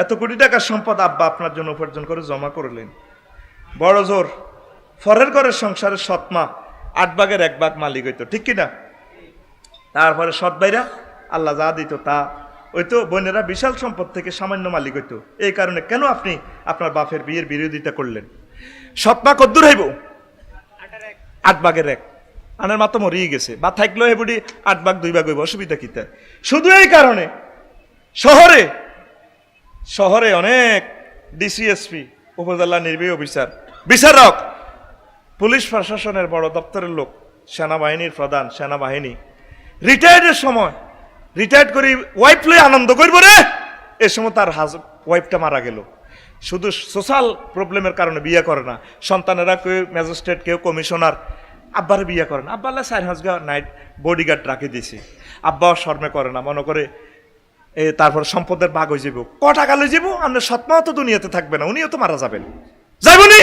এত কোটি টাকার সম্পদ আব্বা আপনার জন্য উপার্জন করে জমা করলেন, বড় জোর ফরের ঘরের সংসারের সৎমা 8 ভাগের 1 ভাগ মালিক হইতো, ঠিক কিনা? তারপরে সৎ ভাইরা আল্লাহ যা দিত তা ওই তো, বোনেরা বিশাল সম্পদ থেকে সামান্য মালিক হইতো। এই কারণে কেন আপনি আপনার বাপের বিয়ের বিরোধিতা করলেন? সৎমা কদ্দুর হইব? 8 ভাগের 1। আনের মা তো মরিয়ে গেছে, বা থাকলেও হেবুডি 8 ভাগ 2 ভাগ হইব, অসুবিধা কি? শুধু এই কারণে শহরে অনেক ডিসিএসপি, উপজেলা নির্বাহী অফিসার, বিচারক, পুলিশ প্রশাসনের বড় দপ্তরের লোক, সেনাবাহিনীর প্রধান, সেনাবাহিনী রিটায়ার্ডের সময় রিটায়ার্ড করি ওয়াইফ লই আনন্দ করব রে, এ সময় তার ওয়াইফটা মারা গেল। শুধু সোশ্যাল প্রবলেমের কারণে বিয়ে করে না, সন্তানেরা কেউ ম্যাজিস্ট্রেট, কেউ কমিশনার, আব্বারে বিয়ে করে না। আব্বা 4 নাইট বডিগার্ড রাখি দিয়েছে, আব্বাও শর্মে করে না, মনে করে তারপর সম্পদের ভাগ হয়ে যাব, ক টাকা লই যাব, আপনার সৎমাও তো দুনিয়াতে থাকবে না, উনিও তো মারা যাবেন, যাইবনি?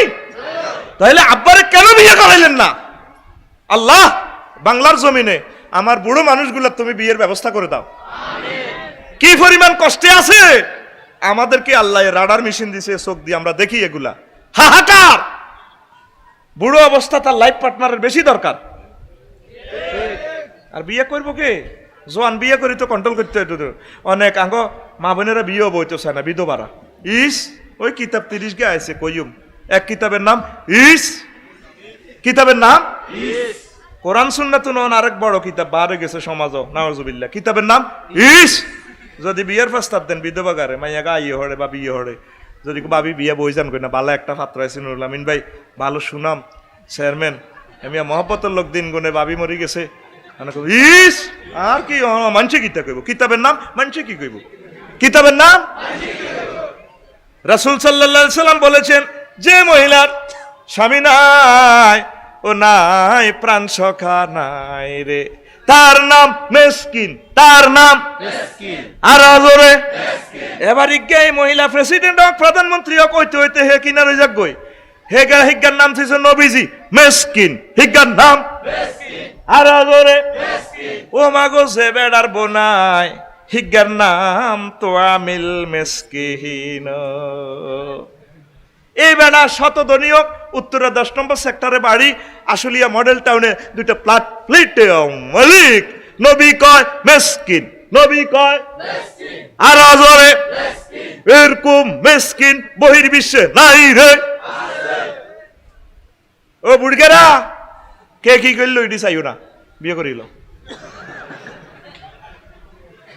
তাহলে আব্বারে কেন বিয়ে করাইলেন না? আল্লাহ বাংলার জমিনে আমার বুড়ো মানুষগুলো তুমি বিয়ের ব্যবস্থা করে দাও। কি পরিমাণ কষ্টে আছে আমাদেরকে আল্লাহ রাডার মেশিন দিছে, চোখ দিয়ে আমরা দেখি এগুলা, হাহাকার। বুড়ো অবস্থা তার লাইফ পার্টনারের বেশি দরকার। আর বিয়ে করবো কে? জোয়ান বিয়ে করি তো কন্ট্রোল করতে হইতো। অনেক আঙ্গ মা বোনেরা বিয়ে বইতেছে না, বিধবারা। ইস ওই কিতাব 30 গে আছে কইম, এক কিতাবের নাম ইস, কিতাবের নাম কোরআন সুন্নাত নন, আরেক বড় কিতাব বারে গেছে সমাজও, নাউজুবিল্লাহ, কিতাবের নাম ইস। যদি বিয়ের প্রস্তাব দেন বিধবা গারে মাইয়া গা ইয়ে হরে বা বিয়ে হরে, যদি বাবি বিয়ে বই যান কই না, বালা একটা পাত্র আছে নুরুল আমিন ভাই, ভালো সুনাম চেয়ারম্যান, আমি মহব্বতের লোক, দিন গুনে বাবি মরি গেছে, ইস আর কি মানছে কিতা কইব, কিতাবের নাম মানছে কি কইব, কিতাবের নাম। রাসূল সাল্লাল্লাহু আলাইহি সাল্লাম বলেছেন, যে মহিলার স্বামী নাই ও নাই প্রাণ সখা নাই রে, তার নাম মেসকিন, তার নাম আর জোরে। এবার ইজ্ঞাই মহিলা প্রেসিডেন্ট হোক, প্রধানমন্ত্রী হোক, হইতে হইতে হে কিনার হয়ে যাক গই। হে হিজ্ঞার নাম ছিল নবীজি মেসকিন, হিজ্ঞার নাম আর জোরে। ও মাগো সে বেড়ার বোনাই, হিজ্ঞার নাম তো আমিল মেসকিন। এই বেড়া শতদনীয় উত্তরা 10 নম্বর সেক্টরে বাড়ি, আশুলিয়া মডেল টাউনে 2টা প্লাট প্লেটে মালিক। নবী কয় মেসকিন, নবী কয় আর জোরে। এরকম মেসকিন বহির্বিশ্বে নাই রে। ও বুড়গেরা, কে কি করলো এটি চাইও না, বিয়ে করিল।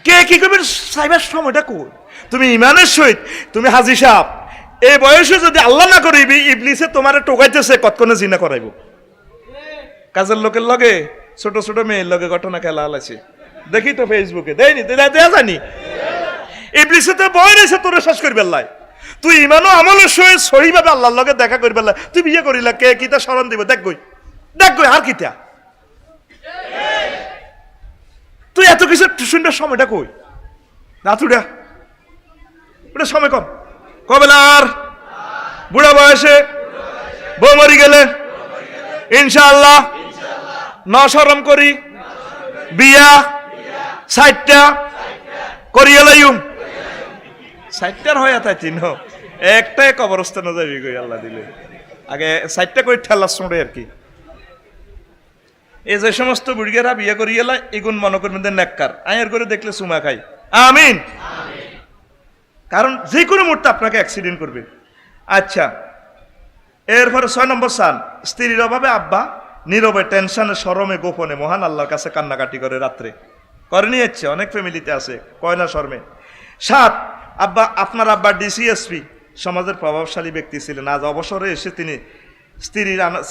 কে কি করবেন চাইবার সময়টা কই? তুমি ইমানের সহিত, তুমি হাজী সাহেব এই বয়সে যদি আল্লাহ না করিবি, ইবলিসে তোমারে টোকাইতেছে কতক্ষণে জিনা করাইব। কাজের লোকের লগে ছোট ছোট মেয়ের লগে ঘটনা খেলা আছে, দেখি তো ফেসবুকে, দেয়নি দেয়া জানি। ইবলিসে তো বয় রয়েছে তোরে শেষ করবে আল্লাহ। তুই ইমানও আমলের সহিত সহিভাবে আল্লাহর লগে দেখা করবে আল্লাহ, তুই বিয়ে করিলা, কে কিতা স্মরণ দিব? দেখ গই, দেখ গই, আর কিতা তুই এত কিছু শুনবার সময়টা কই? না তুইটা ওটা সময় কম, কবে না আর বুড়া বয়সে বউ মরি গেলে ইনশাআল্লাহ নশরম করি বিয়া 60টা করিয়া লাইম। 60টার হয়ে তাই চিহ্ন একটাই কবরস্থানে যাবি কই আল্লাহ দিলে। আগে 60টা কই ঠেলা শুনে আর কি। এই যে সমস্ত বুড়িয়েরা বিয়ে করিয়ে লাই, এগুন মনে করবেন নেককার, আয়ের করে দেখলে চুমা খাই। আমিন। কারণ যে কোনো মুহূর্তে আপনাকে অ্যাক্সিডেন্ট করবে। আচ্ছা, এরপরে 6 নম্বর সান, স্ত্রীর অভাবে আব্বা নীরবে টেনশনে শরমে গোপনে মহান আল্লাহর কাছে কান্নাকাটি করে রাত্রে, করে নিয়েছে, অনেক ফ্যামিলিতে আছে, কয় না শর্মে। 7, আব্বা, আপনার আব্বা ডিসিএসপি, সমাজের প্রভাবশালী ব্যক্তি ছিলেন। আজ অবসরে এসে তিনি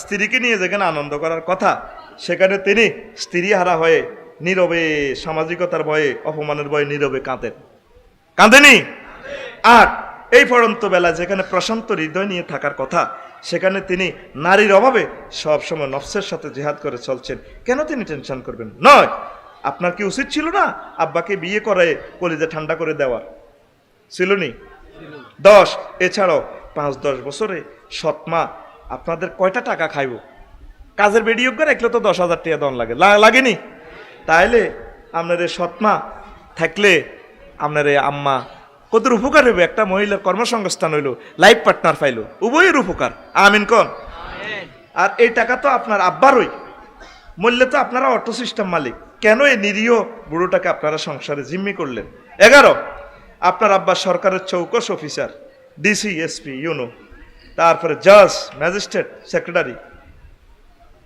স্ত্রীকে নিয়ে যেখানে আনন্দ করার কথা, সেখানে তিনি স্ত্রী হারা হয়ে নীরবে, সামাজিকতার ভয়ে, অপমানের ভয়ে নীরবে কাঁদেন, কাঁদেনি। 8, এই পড়ন্ত বেলা যেখানে প্রশান্ত হৃদয় নিয়ে থাকার কথা, সেখানে তিনি নারীর অভাবে সবসময় নফসের সাথে জিহাদ করে চলছেন। কেন তিনি টেনশন করবেন? নয়, আপনার কি উচিত ছিল না আব্বাকে বিয়ে করে কলিজা ঠান্ডা করে দেওয়ার? ছিল নি? 10, এছাড়াও 5-10 বছরে সৎমা আপনাদের কয়টা টাকা খাইব? কাজের বেডিও করে রাখলে তো 10,000 টাকা দন লাগে, লাগেনি? তাইলে আপনার সৎমা থাকলে আপনার আম্মা কত উপকার হইব? একটা মহিলার কর্মসংস্থান হইল, লাইফ পার্টনার পাইল, উভয়ের উপকার। আমিন কোন? আর এই টাকা তো আপনার আব্বারই, মূল্যে তো আপনারা অটো সিস্টেম মালিক, কেন এই নিরীহ বুড়োটাকে আপনারা সংসারে জিম্মি করলেন? 11, আপনার আব্বা সরকারের চৌকস অফিসার, ডিসি, এসপি, ইউনো, তারপরে জাজ, ম্যাজিস্ট্রেট, সেক্রেটারি,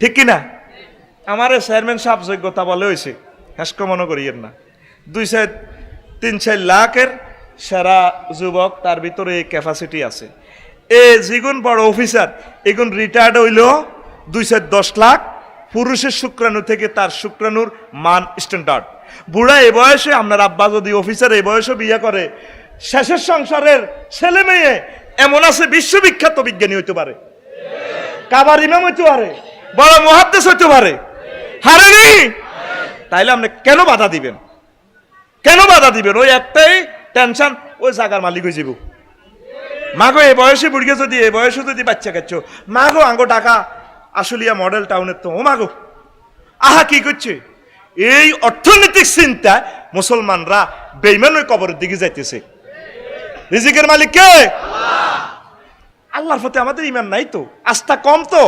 ঠিক কিনা? আমার চেয়ারম্যান সাহেব যোগ্যতা বলে হয়েছে, হ্যাস্ক মনে করিয়েন না। 2-3 লাখের সেরা যুবক, তার ভিতরে এই ক্যাপাসিটি আছে। এ যেগুন বড় অফিসার, এগুন রিটায়ার্ড হইল 2-10 লাখ, পুরুষের শুক্রাণু থেকে তার শুক্রাণুর মান স্ট্যান্ডার্ড। বুড়া এই বয়সে, আপনার আব্বা যদি অফিসার এই বয়সে বিয়ে করে, শেষের সংসারের ছেলে মেয়ে এমন আছে বিশ্ববিখ্যাত বিজ্ঞানী হইতে পারে, কাবার ইমাম হইতে পারে, বড় মুহাদ্দিস হইতে পারে, হারেনি? তাইলে আপনি কেন বাধা দিবেন? কেন বাধা দিবেন? ওই একটাই টেনশন, ওই জায়গার মালিক হয়ে যাব। মাগো এই বয়সে বুড়িয়ে যদি, এই বয়সে যদি বাচ্চা কাচ্ছ, মাগো আঙ্গো টাকা আশুলিয়া মডেল টাউনের তো, ও মাগো আহা কি করছে? এই অর্থনৈতিক চিন্তা মুসলমানরা বেঈমান ওই কবরের দিকে যাইতেছে। রিজিকের মালিক কে? আল্লাহর প্রতি আমাদের ঈমান নাই তো, আস্থা কম, তো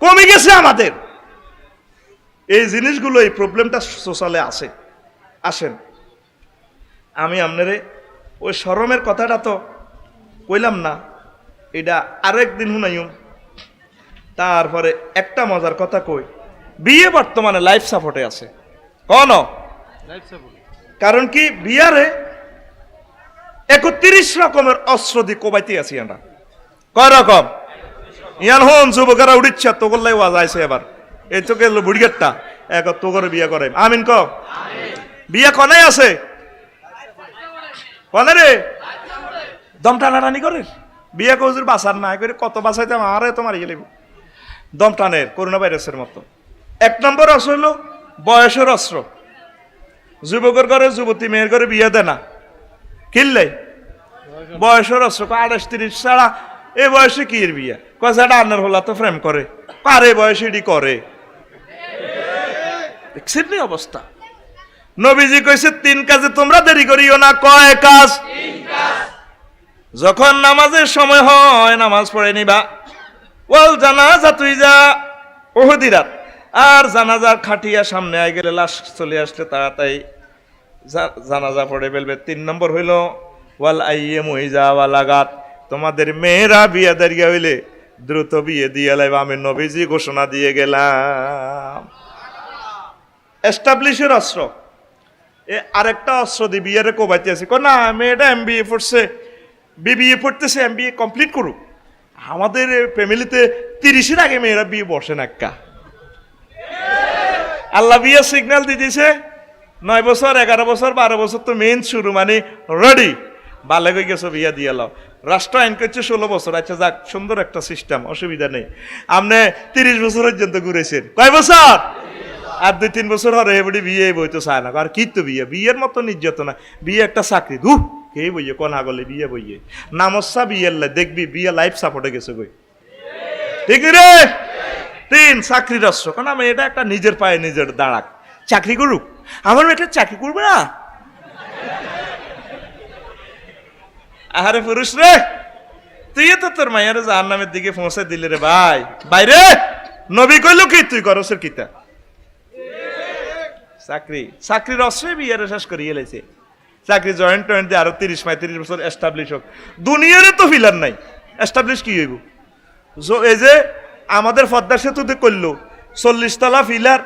কমে গেছে আমাদের। এই জিনিসগুলো, এই প্রবলেমটা সোশ্যালে আসে। আসেন, আমি আপনারে ওই শরমের কথাটা তো কইলাম না, এটা আরো একদিন শুনাইম। তারপরে একটা মজার কথা কই, বিয়ে বর্তমানে লাইফ সাপোর্টে আছে। কোন? কারণ কি, বিয়ারে 31 রকমের অস্ত্র দিয়ে কোবাইতে আছি আমরা। কয় রকম? ইয়ান হন যুবকেরা উড়িচ্ছা, তো করলাই ওয়াজ আইছে এবার। এই তো গেল বুড়িগেরটা, এক তো করে বিয়ে করে। আমিন ক? বিয়ে কনাই আছে? কনে রে? দম টানাটানি করে বিয়ে কজুর বাসার না করে, কত বাসাইতে আরে তোমার ইয়ে লাগবে, দম টানের, করোনা ভাইরাসের মতো। 1 নম্বর আছে হলো বয়সের অস্ত্র। যুবকের ঘরে যুবতী মেয়ের ঘরে বিয়ে দেয় না, কিনলে বয়সের অস্ত্র। 28-30 ছাড়া এই বয়সে কি এর বিয়ে? কয়টা আন্নার হলা তো প্রেম করে, কার এই বয়সে এটি করে? দেখছেন নি অবস্থা? নবীজি কইছে 3 কাজে তোমরা দেরি করিও না। কয় কাজ? যখন নামাজের সময় হয় নামাজ পড়ে নিবা। ওয়াল জানাজা তুই যা ওহদিরাত, আর জানাজার খাটিয়া সামনে আই গেলে লাশ চলে আসলে তাড়াতাড়ি জানাজা পড়ে ফেলবে। 3 নম্বর হইল ওয়াল আইয়ে মহিজা ওয়ালাগাত, তোমাদের মেয়েরা বিয়ে দাঁড়িয়ে হইলে দ্রুত বিয়ে দিয়ে লাইবা। আমি নবীজি ঘোষণা দিয়ে গেলাম। এস্টাবলিশের অস্ত্র। আরেকটা অস্ত্র দিয়ে বিয়েরে কোবাইতে আছে, না মেয়েটা MBA পড়ছে, BBA পড়তেছে, MBA কমপ্লিট করুক। আমাদের ফ্যামিলিতে 30-এর আগে মেয়েরা বিয়ে বসে না। আল্লাহ বিয়ে সিগন্যাল দিয়ে দিয়েছে 9 বছর, 11 বছর, 12 বছর তো মেইন শুরু, মানে রেডি। বালে হয়ে গেছো, বিয়া দিয়ে লাও। রাষ্ট্র আইন করছে 16 বছর। আচ্ছা যাক, সুন্দর একটা সিস্টেম, অসুবিধা নেই। আপনি 30 বছর পর্যন্ত ঘুরেছেন, কয় বছর? আর 2-3 বছর হরে এবড়ি বিয়ে বই তো চায় না। আর কি তো বিয়ে, বিয়ের মতো নির্যাতন না। বিয়ে একটা চাকরি, ধু কে বইয়ে কোন আগলে বিয়ে বইয়ে নামসা বিয়ের দেখবি বিয়ে লাইফ সাপোর্টে গেছে বই, ঠিক রে? 3 চাকরির অস্ত্র। কারণ আমি এটা একটা নিজের পায়ে নিজের দাঁড়াক, চাকরি করুক। আমার মেয়েটা চাকরি করবে না। আরে পুরুষ রে, তুই তো তোর মায়ের জাহান্নামের দিকে পৌঁছে দিলে রে ভাই। বাইরে নবী কইলো কি তুই করসের কিতা? চাকরির অস্ত্রে বিয়ের শেষ করিয়ে এলেছে। চাকরি জয়েন্ট দিয়ে আরো 30-35 বছর এস্টাবলিশ হোক। দুনিয়ারে তো ফিলার নাই, এস্টাবলিশ কি হইব? এই যে আমাদের পদ্মা সেতুতে করলো 40 তলা ফিলার,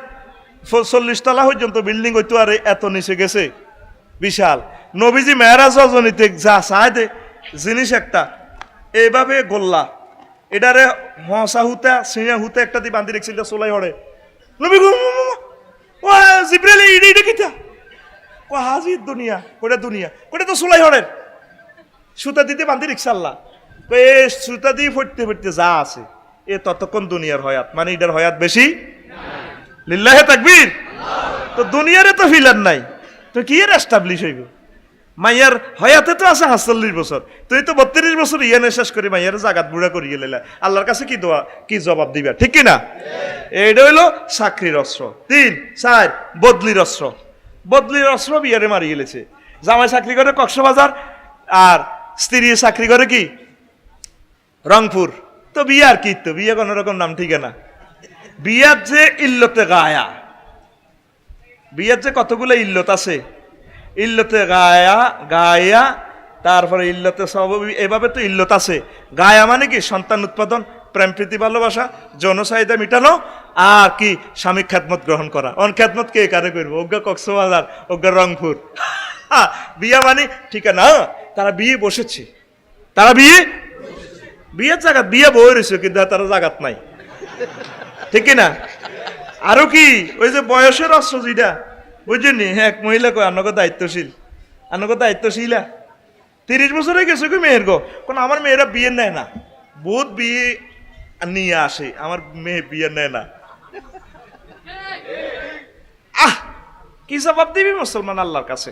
40 তলা পর্যন্ত বিল্ডিং হইতো, আর এত নিচে গেছে বিশাল। নবীজি মেরাজ রজনীতে যা চায় দে জিনিস একটা এইভাবে গোল্লা, এটারে হসা হুতা সিঁয়া হুতে একটা দিয়ে বান্ধি রেখেছিল সোলাই হড়ে। নবী জিব্রাইল এইটা কিতা? হাজির দুনিয়া, কোটা দুনিয়া, কোটা তো সোলাই হড়ের সুতা দিতে বান্ধি রিক্সা। আল্লাহ এ সুতা দিয়ে ফটতে ফটতে যা আছে এ ততক্ষণ দুনিয়ার হয়াত, মানে এটার হয়াত বেশি। লিল্লাহে তাকবীর। তো দুনিয়ারে তো ফিলার নাই, তো কি এর এস্টাবলিশ হইব? মাইয়ার হয়াতে তো আছে ৪৭ বছর, তুই তো ৩২ বছর ইয়ানে শেষ করে মাইয়ার জাগাত বুড়া করি গেলে আল্লাহর কাছে কি দোয়া, কি জবাব দিবা? ঠিক কিনা? এইটা হইলো চাকরির অস্ত্র। 3-4 বদলির অস্ত্র। বদলির অস্ত্র বিয়ারে মারি গেলেছে। জামাই চাকরি করে কক্সবাজার, আর স্ত্রী চাকরি করে কি রংপুর। তো বিয়ে আর কি, তো বিয়ে কোন রকম নাম ঠিকানা। বিয়ার যে ইল্লতে গায়া, বিয়ার যে কতগুলো ইল্লত আছে, ইল্লতে গায়া গায়া, তারপরে ইল্লতে সব, এভাবে তো ইল্লত আছে। গায়া মানে কি সন্তান উৎপাদন, প্রেম প্রীতি ভালোবাসা, যৌন চাহিদা মিটানো, আর কি স্বামী খেদমত গ্রহণ করা। অন খেদমত কে কারে করবো? অজ্ঞা কক্সবাজার, অজ্ঞা রংপুর। বিয়া মানে ঠিকানা, তারা বিয়ে বসেছে, তারা বিয়ের জায়গা বিয়ে বই রয়েছে, কিন্তু তারা জায়গাত নাই, ঠিক না? আরো কি ওই যে বয়সের অস্ত্র যেটা, বুঝলি? এক মহিলা কয় আনগো দায়িত্বশীল, আনগো দায়িত্বশীলা 30 বছর হয়ে গেছে মেয়ের গো, কোন আমার মেয়েরা বিয়ে নেয় না। বহুত বিয়ে নিয়ে আসে, আমার মেয়ে বিয়ে নেয় না। আহ কি জবাব দিবি মুসলমান আল্লাহর কাছে?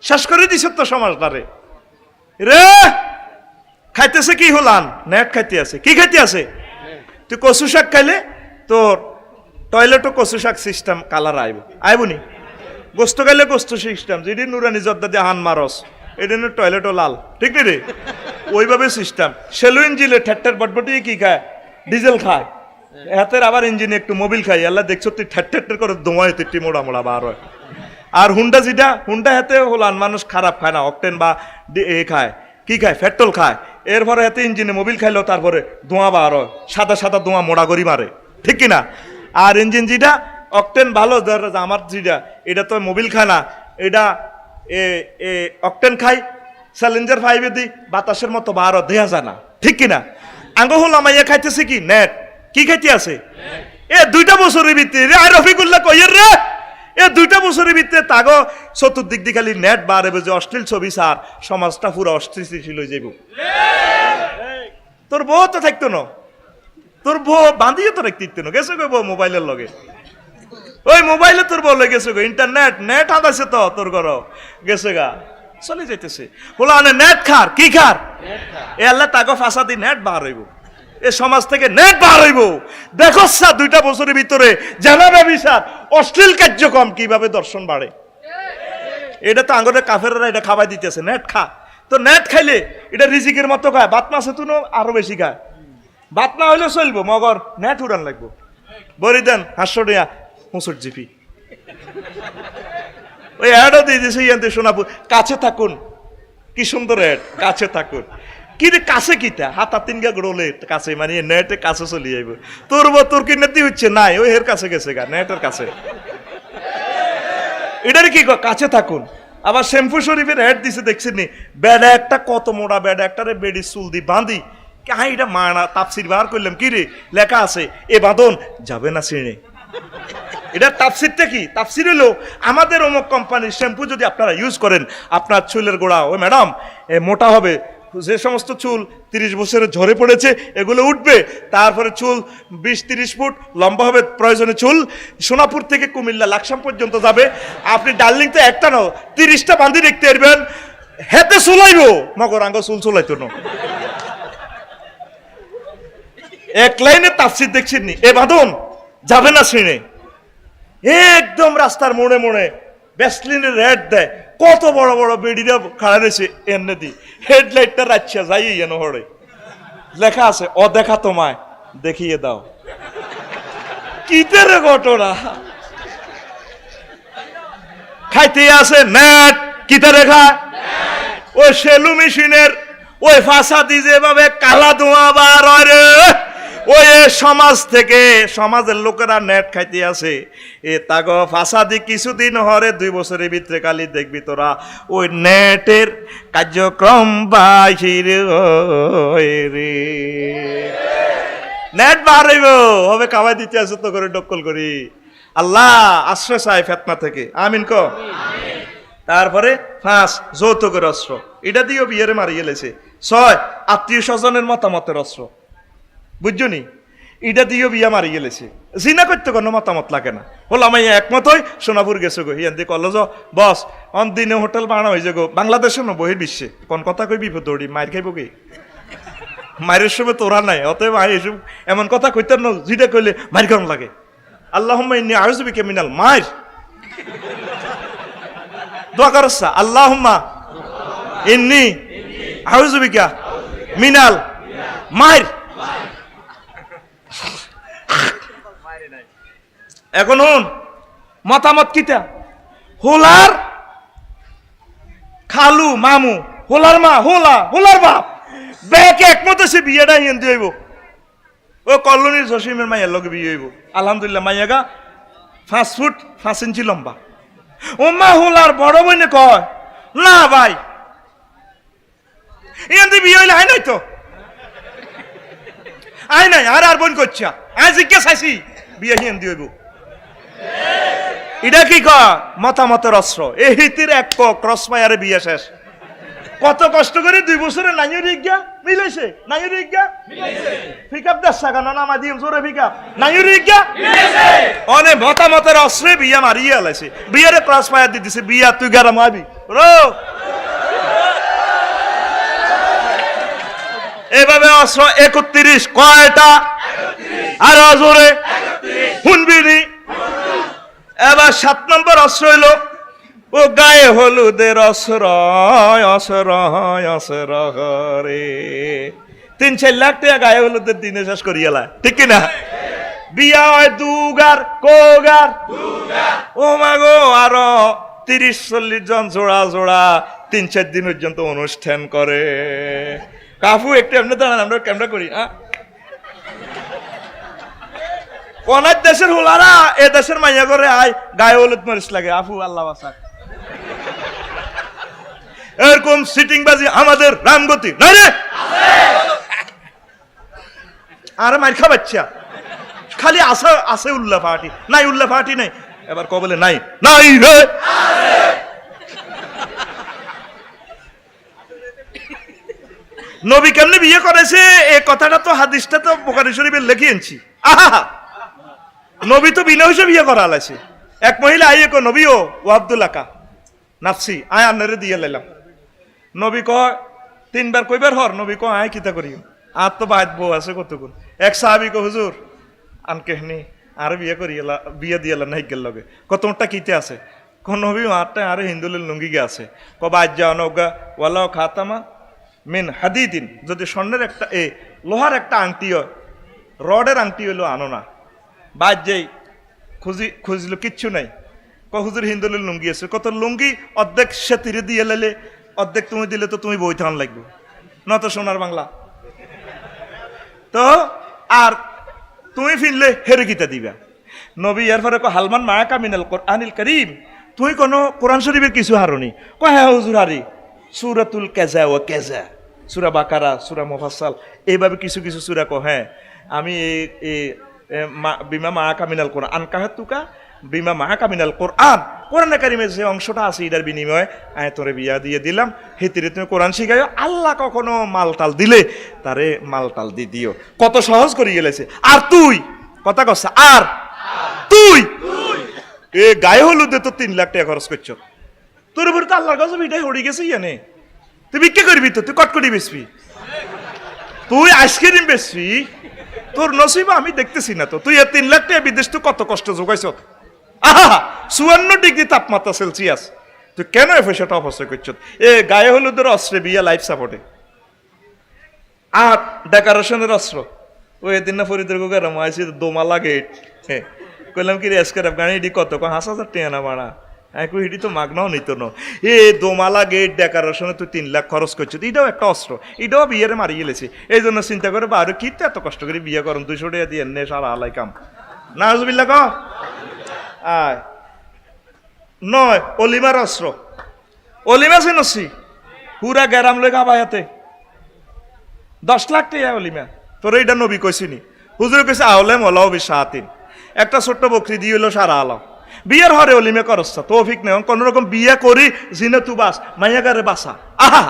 শেষ করে দিছ তো সমাজটারে রে। খাইতেছে কি হলান? নেট খাইতে আছে। কি খাইতে আছে? তুই কচু শাক খাইলে তোর টয়লেটও কচু শাক সিস্টেম কালার আইব, আইবনি। গোস্ত খাইলে গোস্ত সিস্টেম, যেটি নুরানি জর্দা দিয়ে হান মারস, এটা টয়লেটও লাল, ঠিক নি রে? ওইভাবে সিস্টেম। সেলো ইঞ্জিনে ঠ্যাট্টার বটবটি কি খায়? ডিজেল খায়। হাতের আবার ইঞ্জিনে একটু মোবিল খাই। আল্লাহ দেখছো তুই ঠ্যাট্টার করে দোমায় তুই মোড়া মোড়া বার হয়। আর হুন্ডা যেটা, হুন্ডা হাতে হলান মানুষ খারাপ খায় না, অকটেন বা এ খায়, কি খায়? পেট্রোল খায়। এরপরে হাতে ইঞ্জিনে মোবিল খাইলো, তারপরে ধোঁয়া বার হয়, সাদা সাদা ধোঁয়া মোড়া গড়ি মারে, ঠিক কিনা? আর ইঞ্জিন যেটা অকটেন ভালো, আমার যেটা এটা তো মোবিল খায় না, এটা অকটেন খাই, স্যালেঞ্জার 5 দি বাতাসের মতো বার দেয়া যায় না, ঠিক কিনা? আঙ্গ হলাম ইয়ে খাইতেছে কি নেট, কি খাইতে আছে? এ 2টা বছরের ভিতরে আর রফিকুল্লাহ কইয়ের রে, এ 2টা বছরের ভিতরে তাগো চতুর্দিক দিয়ে খালি নেট বাড়ে, যে অশ্লীল ছবি সার, সমাজটা পুরো অস্থিতিশীল হয়ে যাইব। তোর বউ তো থাকতো না, তোর বউ বান্ধিয়ে তো রাখতে না, গেছে কই বউ মোবাইলের লগে। ওই মোবাইলে তোর বলে গেছে গো, ইন্টারনেট নেট হাতাছে তো তোর ঘর গেছে গা, চলে যাইতেছে। বলো আনে নেট খার কি খার, এ আল্লাহ তাকে ফাঁসা দি নেট বার হইব, এ সমাজ থেকে নেট বার হইব। দেখো 2টা বছরের ভিতরে জানা ব্যভিচার অশ্লীল কার্যক্রম কিভাবে দর্শন বাড়ে। এটা তো আঙ্গরের কাফেররা এটা খাওয়াই দিতেছে, নেট খা। তো নেট খাইলে এটা রিজিকের মতো খায়, বাত মাছে তো আরো বেশি খায়। বাত না হইলে চলবো, মগর নেট উড়ান লাগবো। বলি দেন 500 টাকা 65 জিবি। ওই অ্যাডও দিয়ে দিয়েছে ইয়ান্তে সোনাপুর, কাছে থাকুন, কি সুন্দর অ্যাড, কাছে থাকুন। কি রে কাছে কিটা, হাতা 3 গা গড়লে কাছে, মানে নেটে কাছে চলে যাইব। তোর কি নেতি হচ্ছে নাই, ওই এর কাছে গেছে গা, নেটের কাছে। এটার কি কাছে থাকুন। আবার শ্যাম্পু শরীফের অ্যাড দিছে দেখছেন নি, বেডা একটা কত মোটা বেডা একটারে বেডি চুল দি বাঁধি, হ্যাঁ এটা মানা তাফসির বার করলাম, কি রে লেখা আছে এ বাঁধন যাবে না ছিঁড়ে। এটা তাফসিরটা কি, তাফসির হলো আমাদের অমুক কোম্পানির শ্যাম্পু যদি আপনারা ইউজ করেন, আপনার চুলের গোড়া ও ম্যাডাম মোটা হবে, যে সমস্ত চুল 30 বছরে ঝরে পড়েছে এগুলো উঠবে, তারপরে চুল 20-30 ফুট লম্বা হবে, প্রয়োজনে চুল সোনাপুর থেকে কুমিল্লা লাকসাম পর্যন্ত যাবে। আপনি ডার্লিং তো একটা নাও 30টা বাঁধি দেখতে পারবেন, হেতে চুলাইব মগর আঙ্গ চুল চুলাইতো না। এক লাইনে তাফসির দেখছেন নি, এ বাঁধন যাবে না ছিঁড়ে। একদম রাস্তার মোড়ে মোড়ে ভ্যাসলিনের রেড দেয়, কত বড় বড় বেডিরা খাড়া রয়েছে, এনে দি হেডলাইটটা রাখছে যাই এন হরে লেখা আছে অদেখা তোমায় দেখিয়ে দাও। কিতের ঘটনা, খাইতে আছে নেট, কিতে রেখা ওই সেলু মেশিনের ওই ফাঁসা দি যেভাবে কালা ধোঁয়া বার হয় রে, ওই সমাজ থেকে সমাজের লোকেরা নেট খাইতে আছে, এ তাগ ফাঁসাদি কিছুদিন হরে 2 বছরের ভিতরে কালি দেখবি তোরা ওই নেটের কার্যক্রম বাহির রে, নেট বার হইব হবে কামাই দিতে আছে তো করে ডক্কল করি। আল্লাহ আশ্রয় চাই ফেতনা থেকে, আমিন ক। তারপরে 5 যৌতুকের অস্ত্র, এটা দিয়েও বিয়েরে মারিয়ে গেলেছে। 6 আত্মীয় স্বজনের মতামতের অস্ত্র, বুঝছো নি, এটা দিয়েও বিয়া মারি গেলেছে। জিনা করতে কোনো মতামত লাগে না, বললাম আমি একমত হই সোনাপুর গেছো গো, হিয়ান দিয়ে কলেজ বস অন দিনে হোটেল বানা হয়েছে গো, বাংলাদেশে না বহির বিশ্বে কোন কথা কই বিপদ দৌড়ি মায়ের খাইব গে, মায়ের সময় তোরা নাই, অতএব এসব এমন কথা কইতেন না যেটা কইলে মায়ের কেমন লাগে। আল্লাহুম্মা ইন্নী আউযু বিকা মিনাল মায়ের, দোয়া করছা আল্লাহুম্মা ইন্নী আউযু বিকা মিনাল মায়ের। এখন হন মতামত কিতা, হোলার খালু মামু, হোলার মা হোলা হোলার বাপ ব্যাকে একমত আছে বিয়েটা হিন হইব, ও কলোনির জসিমের মাইয়ার লগে বিয়ে হইব। আলহামদুলিল্লাহ মাইয়াগা 5 ফুট 5 ইঞ্চি লম্বা। ও মা হোলার বড় বোনে কয় না ভাই হিন বিয়ে হইলে হয় নাই তো, আয় নাই আর বোন করছা, আয় জিজ্ঞাসা আইসি বিয়ে হিন হইব। এটা কি মতামতের অস্ত্র, এই হিতির এক ক্রস মায়ারে বিয়ে শেষ। কত কষ্ট করে 2 বছরে নাইয়ের ইজ্ঞা মিলাইছে, নাইয়ের ইজ্ঞা পিকআপ দেশা কেন নামা দিম জোরে পিকআপ নাইয়ের ইজ্ঞা অনেক মতামতের অস্ত্রে বিয়া মারিয়ে আলাইছে, বিয়ারে ক্রস মায়ার দিয়ে দিছে, বিয়া তুই গারা মাবি রো। এভাবে অস্ত্র 31 কয়টা, আর জোরে শুনবি। এবার 7 নম্বর অস্ত্র হইল ও গায়ে হলুদের অস্রয় অস্রয় অস্রহরে, 3-4 লাখ টাকা গায়ে হলুদের দিনে শেষ করিয়ালা, ঠিক কিনা? বিয়া হয় দুগার কোগার, ও মাগো আরো 30-40 জন জোড়া জোড়া 3-4 দিন পর্যন্ত অনুষ্ঠান করে। কাফু একটু এমনি দাঁড়ান, আমরা ক্যামেরা করি। অনেক দেশের হোলারা এ দেশের মাইয়া করে আয় গায়ে হলুদ মরিচ লাগে, আফু আল্লাহ বাসা। এরকম সিটিং বাজি আমাদের রামগতি নাই রে, আরে মার খা বাচ্চা, খালি আসে আসে উল্লাহ পার্টি নাই, উল্লাহ পার্টি নাই, এবার কবলে নাই নাই রে। নবী কেমনে বিয়ে করেছে এই কথাটা তো হাদিসটা তো বুখারী শরীফে লিখে আনছি। আহা নবী তো বিনা হইসে বিয়ে করা আলাইছে, এক মহিলা আইয়ে কো নবী ও আব্দুল্লাহ কা নাফসি আয় আন্নারে দিয়ে লাইলাম। নবী কয় তিনবার কইবার হর, নবী কয় আয় কিতা করি, আর তো বাদ বউ আছে কতক্ষণ। এক সাহাবি কো হুজুর আনকেহনি আর বিয়ে করি বিয়ে দিয়ে না হিগের লগে কতটা কিতে আছে, কোন নবী আটটা আর হিন্দুলের লুঙ্গি গে আছে, কবা আজ যাও নৌকা ওয়ালাও খাতামা মিন হাদিদিন, যদি স্বর্ণের একটা লোহার একটা আংটি হয়, রডের আংটি হইলো আনো না। বাদ যাই খুঁজলো কিচ্ছু নাই, হুজুর হিন্দুলের লুঙ্গি আছে, কত লুঙ্গি অর্ধেক সে তীরে দিয়ে লাইলে অর্ধেক তুমি দিলে তো তুমি বই থান লাগবে নত সোনার বাংলা তো, আর তুমি ফিরলে হেরে গীতা দিবা। নবী এর পরে হালমান মায়াকা মিনাল কোরআনিল কারীম, তুই কোনো কোরআন শরীফের কিছু হারনি, কয় হ্যাঁ হুজুর হারি, সূরাতুল কাযা ওয়া কাযা, সূরা বাকারা, সূরা মুফাসসাল, এইভাবে কিছু কিছু সূরা কো। হ্যাঁ আমি এই বিমা মায়াকা মিনাল কোরআন আনকাহাতুকা বিমা মায়াকা মিনাল কোরআন, কোরআনে কারিমের যে অংশটা আছে এটার বিনিময়ে আয় তোরে বিয়া দিয়ে দিলাম, হিতিরে তুমি কোরআন শিখাইও। আল্লাহ কখনো মালটাল দিলে তারে মালটাল দি দিও, কত সহজ করে গেলেছে। আর তুই কথা কচ্ছে, আর তুই এ গায়ে হলুদে তো 3 লাখ টাকা খরচ করছ, তোর উপরে তো আল্লাহর কাছে এটাই হড়ি গেছে ইয়ানে, তুই ভিক্ষা করবি, তো তুই কটকটি বেচবি, তুই আইসক্রিম বেচবি, তোর নসিব আমি দেখতেছি না তো। তুই 3 লাখ টাকা বিদেশ তুই কত কষ্ট যোগাইছ, আহা 54 ডিগ্রি তাপমাত্রা সেলসিয়াস, তুই কেন এ পয়সাটা অপচয় করছ? এ গায়ে হলুদের অস্ত্রে বিয়া লাইফ সাপোর্টে, আর ডেকোরেশনের অস্ত্র। ওই দিন না ফরিদের গোগারাম আইসি দোমালা গেট, হ্যাঁ কইলাম কি রে এসকার গাড়ি এটি কত, 5,000 টাকা না বাড়া, একটু এটি তো মাগনাও নিত না। এ দোমালা গেট ডেকোরেশনে তুই 3 লাখ খরচ করছিস, এটাও একটা অস্ত্র, এটাও বিয়েরে মারিয়ে গেলেছে। এই জন্য চিন্তা করে বা আরো কি এত কষ্ট করে বিয়ে করুন, 200 টাকা দিয়ে নে সারা আলাই কাম না হুজুবিল্লাহ ক আয়। নয় অলিমার অস্ত্র, অলিমা চিনছি পুরা গ্যারাম লেখা বায়াতে 10 লাখ টাকা অলিমা, তোর এইটা নবী কইছিনি, হুজুর কইছে আহলে মলাও বিশাতিন, একটা ছোট্ট বকরি দিয়ে হইলো সারা আলাম। বিয়ের হরে অলিমে করছ তৌফিক নেই, কোন রকম বিয়ে করি জিনে তু বাস মাইয়াগারে বাসা, আহা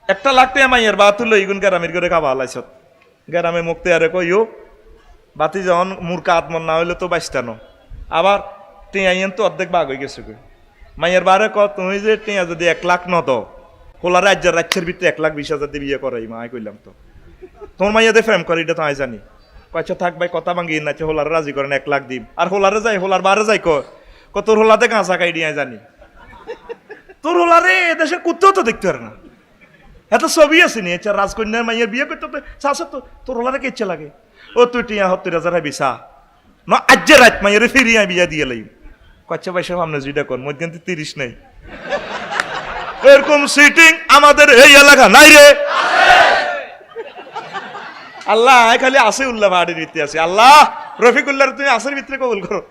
1 লাখ টাকা মাইয়ার বা তুলো ইগুন গ্যারামের করে খাবা আলাইছ, গ্যারামে মুক্তি আরে কইও বাতি যখন মূর্খা আত্মন না হইলে তো বাইস্তানো, আবার টিয়াইন তো অর্ধেক বাঘ হয়ে গেছে কই মাইয়ের বারে ক তুমি যে টিয়া যদি 1 লাখ ন দাও, হোলা রাজ্যের ভিতরে 1,20,000 দিয়ে বিয়ে করাই মা কইলাম তো, তোমার মাইয়াদের ফ্রেম করে এটা তো আই জানি, কয়েছে থাক ভাই কথা ভাঙ্গি না, হোলারে রাজি করেন 1 লাখ দিম, আর হোলারে যাই হোলার বারে যাই তোর হোলাতে কাঁচা কাই দিয়ে জানি, তোর হোলারে এদেশের কুত্তেও তো দেখতে পারে না, এত ছবি আছে নি আচ্ছা রাজকন্যার মাইয়ের বিয়ে করতে চাষা তো, তোর হোলারে কে ইচ্ছে লাগে, ও তুই টিয়া 70,000 বিছা না আজ্যে রাত মাইয়ের ফিরিয়ে বিয়া দিয়ে লাইম, কচ্ছা পয়সা সামনে যেটা কর মধ্যে 30 নেই, এরকম সিটিং আমাদের এই এলাকা নাই রে। আল্লাহ খালি আছে উল্লাহ বাড়ির ভিত্তি আছে, আল্লাহ রফিকুল্লাহ তুমি আসের ভিতরে কবুল করো,